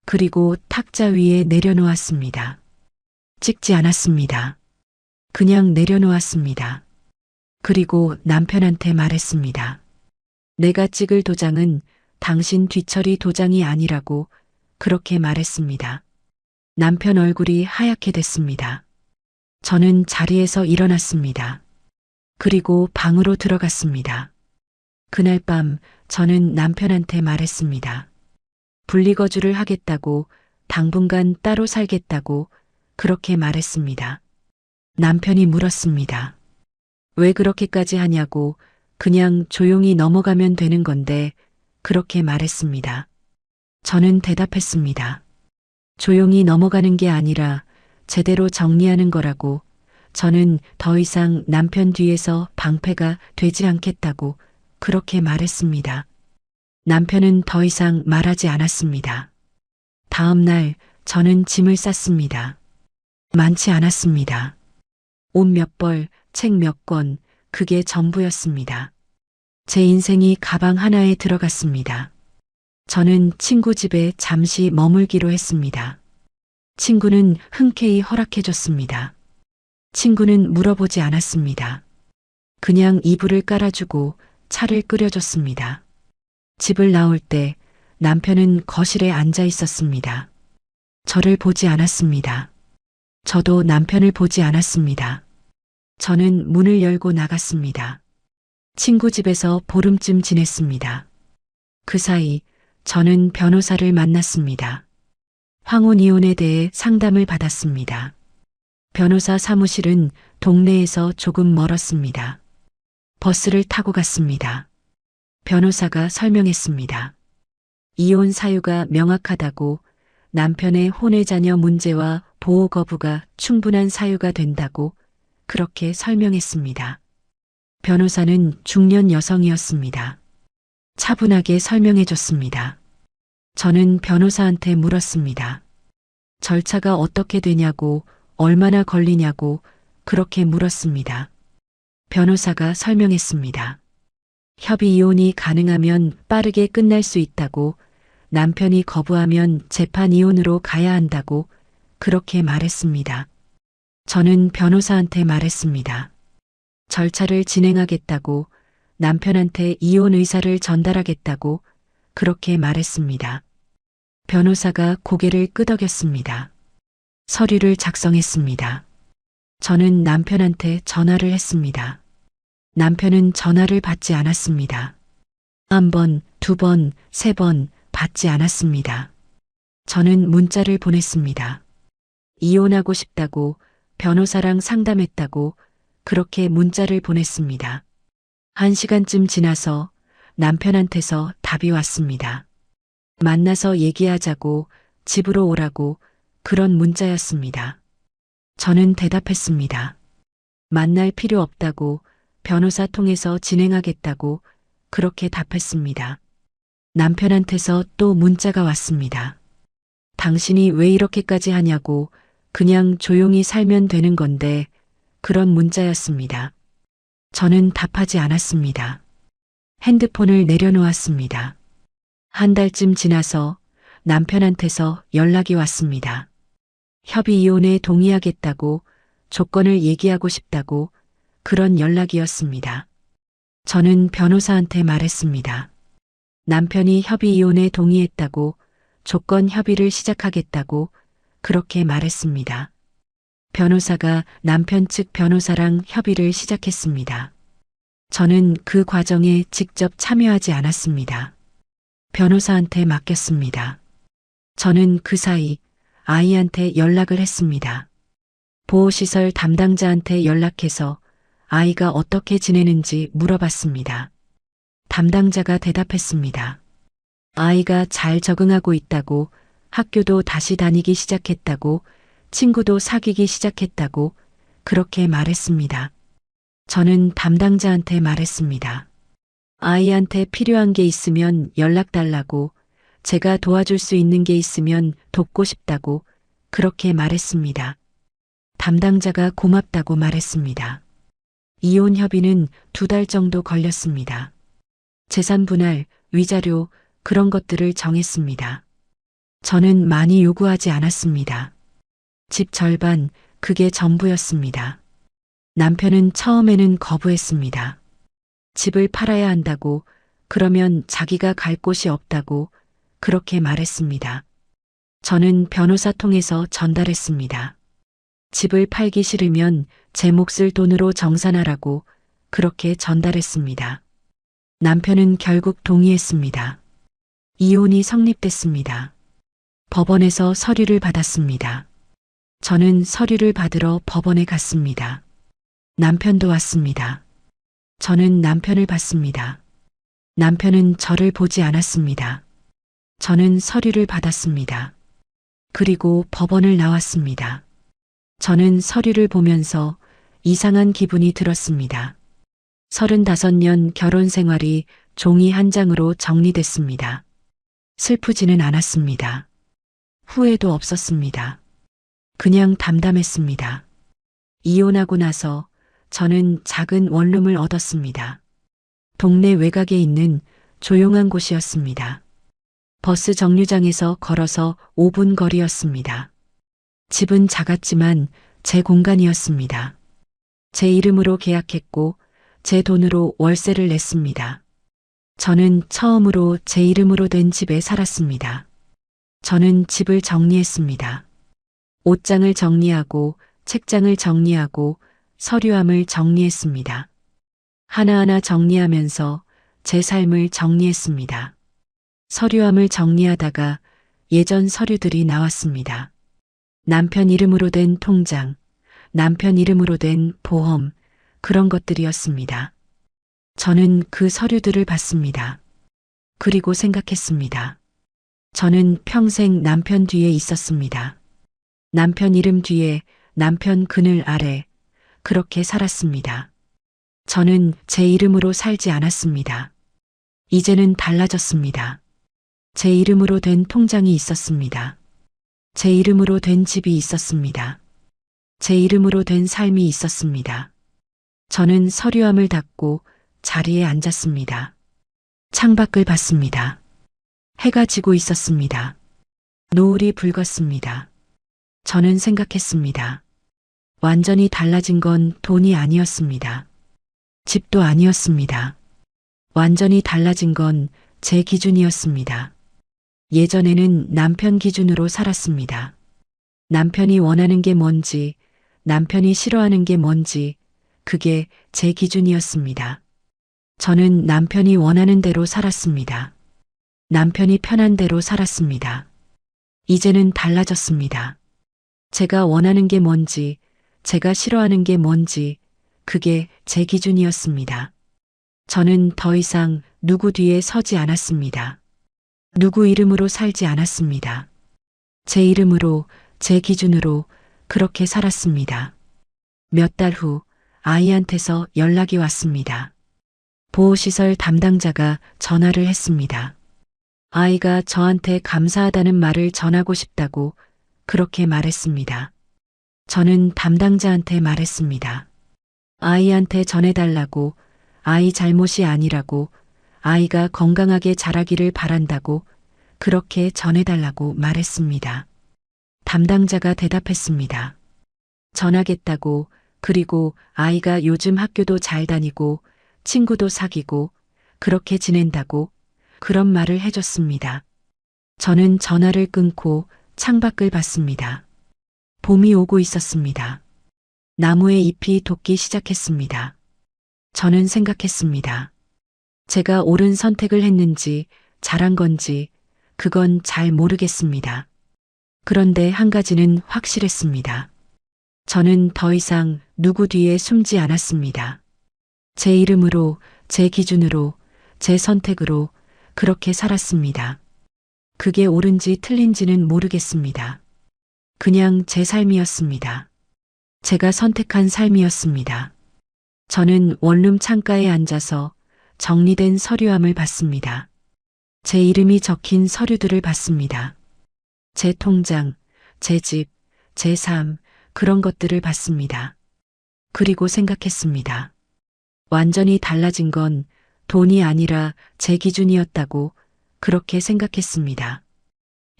그리고 탁자 위에 내려놓았습니다. 찍지 않았습니다. 그냥 내려놓았습니다. 그리고 남편한테 말했습니다. 내가 찍을 도장은 당신 뒤처리 도장이 아니라고 그렇게 말했습니다. 남편 얼굴이 하얗게 됐습니다. 저는 자리에서 일어났습니다. 그리고 방으로 들어갔습니다. 그날 밤 저는 남편한테 말했습니다. 분리거주를 하겠다고, 당분간 따로 살겠다고 그렇게 말했습니다. 남편이 물었습니다. 왜 그렇게까지 하냐고, 그냥 조용히 넘어가면 되는 건데 그렇게 말했습니다. 저는 대답했습니다. 조용히 넘어가는 게 아니라 제대로 정리하는 거라고, 저는 더 이상 남편 뒤에서 방패가 되지 않겠다고 그렇게 말했습니다. 남편은 더 이상 말하지 않았습니다. 다음 날 저는 짐을 쌌습니다. 많지 않았습니다. 옷 몇 벌, 책 몇 권, 그게 전부였습니다. 제 인생이 가방 하나에 들어갔습니다. 저는 친구 집에 잠시 머물기로 했습니다. 친구는 흔쾌히 허락해줬습니다. 친구는 물어보지 않았습니다. 그냥 이불을 깔아주고 차를 끓여줬습니다. 집을 나올 때 남편은 거실에 앉아 있었습니다. 저를 보지 않았습니다. 저도 남편을 보지 않았습니다. 저는 문을 열고 나갔습니다. 친구 집에서 보름쯤 지냈습니다. 그 사이 저는 변호사를 만났습니다. 황혼 이혼에 대해 상담을 받았습니다. 변호사 사무실은 동네에서 조금 멀었습니다. 버스를 타고 갔습니다. 변호사가 설명했습니다. 이혼 사유가 명확하다고, 남편의 혼외 자녀 문제와 보호 거부가 충분한 사유가 된다고 그렇게 설명했습니다. 변호사는 중년 여성이었습니다. 차분하게 설명해 줬습니다. 저는 변호사한테 물었습니다. 절차가 어떻게 되냐고, 얼마나 걸리냐고 그렇게 물었습니다. 변호사가 설명했습니다. 협의 이혼이 가능하면 빠르게 끝날 수 있다고, 남편이 거부하면 재판 이혼으로 가야 한다고 그렇게 말했습니다. 저는 변호사한테 말했습니다. 절차를 진행하겠다고, 남편한테 이혼 의사를 전달하겠다고 그렇게 말했습니다. 변호사가 고개를 끄덕였습니다. 서류를 작성했습니다. 저는 남편한테 전화를 했습니다. 남편은 전화를 받지 않았습니다. 한 번, 두 번, 세 번 받지 않았습니다. 저는 문자를 보냈습니다. 이혼하고 싶다고, 변호사랑 상담했다고 그렇게 문자를 보냈습니다. 1시간쯤 지나서 남편한테서 답이 왔습니다. 만나서 얘기하자고, 집으로 오라고 그런 문자였습니다. 저는 대답했습니다. 만날 필요 없다고, 변호사 통해서 진행하겠다고 그렇게 답했습니다. 남편한테서 또 문자가 왔습니다. 당신이 왜 이렇게까지 하냐고, 그냥 조용히 살면 되는 건데, 그런 문자였습니다. 저는 답하지 않았습니다. 핸드폰을 내려놓았습니다. 한 달쯤 지나서 남편한테서 연락이 왔습니다. 협의 이혼에 동의하겠다고, 조건을 얘기하고 싶다고 그런 연락이었습니다. 저는 변호사한테 말했습니다. 남편이 협의 이혼에 동의했다고, 조건 협의를 시작하겠다고 그렇게 말했습니다. 변호사가 남편 측 변호사랑 협의를 시작했습니다. 저는 그 과정에 직접 참여하지 않았습니다. 변호사한테 맡겼습니다. 저는 그 사이 아이한테 연락을 했습니다. 보호시설 담당자한테 연락해서 아이가 어떻게 지내는지 물어봤습니다. 담당자가 대답했습니다. 아이가 잘 적응하고 있다고, 학교도 다시 다니기 시작했다고, 친구도 사귀기 시작했다고 그렇게 말했습니다. 저는 담당자한테 말했습니다. 아이한테 필요한 게 있으면 연락 달라고, 제가 도와줄 수 있는 게 있으면 돕고 싶다고 그렇게 말했습니다. 담당자가 고맙다고 말했습니다. 이혼 협의는 2달 정도 걸렸습니다. 재산 분할, 위자료, 그런 것들을 정했습니다. 저는 많이 요구하지 않았습니다. 집 절반, 그게 전부였습니다. 남편은 처음에는 거부했습니다. 집을 팔아야 한다고, 그러면 자기가 갈 곳이 없다고 그렇게 말했습니다. 저는 변호사 통해서 전달했습니다. 집을 팔기 싫으면 제 몫을 돈으로 정산하라고 그렇게 전달했습니다. 남편은 결국 동의했습니다. 이혼이 성립됐습니다. 법원에서 서류를 받았습니다. 저는 서류를 받으러 법원에 갔습니다. 남편도 왔습니다. 저는 남편을 봤습니다. 남편은 저를 보지 않았습니다. 저는 서류를 받았습니다. 그리고 법원을 나왔습니다. 저는 서류를 보면서 이상한 기분이 들었습니다. 35년 결혼 생활이 종이 한 장으로 정리됐습니다. 슬프지는 않았습니다. 후회도 없었습니다. 그냥 담담했습니다. 이혼하고 나서 저는 작은 원룸을 얻었습니다. 동네 외곽에 있는 조용한 곳이었습니다. 버스 정류장에서 걸어서 5분 거리였습니다. 집은 작았지만 제 공간이었습니다. 제 이름으로 계약했고 제 돈으로 월세를 냈습니다. 저는 처음으로 제 이름으로 된 집에 살았습니다. 저는 집을 정리했습니다. 옷장을 정리하고 책장을 정리하고 서류함을 정리했습니다. 하나하나 정리하면서 제 삶을 정리했습니다. 서류함을 정리하다가 예전 서류들이 나왔습니다. 남편 이름으로 된 통장, 남편 이름으로 된 보험, 그런 것들이었습니다. 저는 그 서류들을 봤습니다. 그리고 생각했습니다. 저는 평생 남편 뒤에 있었습니다. 남편 이름 뒤에, 남편 그늘 아래, 그렇게 살았습니다. 저는 제 이름으로 살지 않았습니다. 이제는 달라졌습니다. 제 이름으로 된 통장이 있었습니다. 제 이름으로 된 집이 있었습니다. 제 이름으로 된 삶이 있었습니다. 저는 서류함을 닫고 자리에 앉았습니다. 창밖을 봤습니다. 해가 지고 있었습니다. 노을이 붉었습니다. 저는 생각했습니다. 완전히 달라진 건 돈이 아니었습니다. 집도 아니었습니다. 완전히 달라진 건 제 기준이었습니다. 예전에는 남편 기준으로 살았습니다. 남편이 원하는 게 뭔지, 남편이 싫어하는 게 뭔지, 그게 제 기준이었습니다. 저는 남편이 원하는 대로 살았습니다. 남편이 편한 대로 살았습니다. 이제는 달라졌습니다. 제가 원하는 게 뭔지, 제가 싫어하는 게 뭔지, 그게 제 기준이었습니다. 저는 더 이상 누구 뒤에 서지 않았습니다. 누구 이름으로 살지 않았습니다. 제 이름으로, 제 기준으로 그렇게 살았습니다. 몇 달 후 아이한테서 연락이 왔습니다. 보호시설 담당자가 전화를 했습니다. 아이가 저한테 감사하다는 말을 전하고 싶다고 그렇게 말했습니다. 저는 담당자한테 말했습니다. 아이한테 전해달라고, 아이 잘못이 아니라고, 아이가 건강하게 자라기를 바란다고 그렇게 전해달라고 말했습니다. 담당자가 대답했습니다. 전하겠다고, 그리고 아이가 요즘 학교도 잘 다니고 친구도 사귀고 그렇게 지낸다고 그런 말을 해줬습니다. 저는 전화를 끊고 창밖을 봤습니다. 봄이 오고 있었습니다. 나무에 잎이 돋기 시작했습니다. 저는 생각했습니다. 제가 옳은 선택을 했는지 잘한 건지 그건 잘 모르겠습니다. 그런데 한 가지는 확실했습니다. 저는 더 이상 누구 뒤에 숨지 않았습니다. 제 이름으로, 제 기준으로, 제 선택으로 그렇게 살았습니다. 그게 옳은지 틀린지는 모르겠습니다. 그냥 제 삶이었습니다. 제가 선택한 삶이었습니다. 저는 원룸 창가에 앉아서 정리된 서류함을 봤습니다. 제 이름이 적힌 서류들을 봤습니다. 제 통장, 제 집, 제 삶, 그런 것들을 봤습니다. 그리고 생각했습니다. 완전히 달라진 건 돈이 아니라 제 기준이었다고 그렇게 생각했습니다.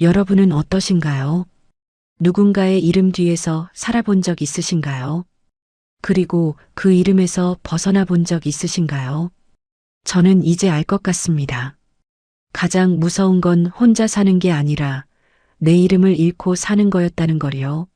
여러분은 어떠신가요? 누군가의 이름 뒤에서 살아본 적 있으신가요? 그리고 그 이름에서 벗어나 본 적 있으신가요? 저는 이제 알 것 같습니다. 가장 무서운 건 혼자 사는 게 아니라 내 이름을 잃고 사는 거였다는 걸요.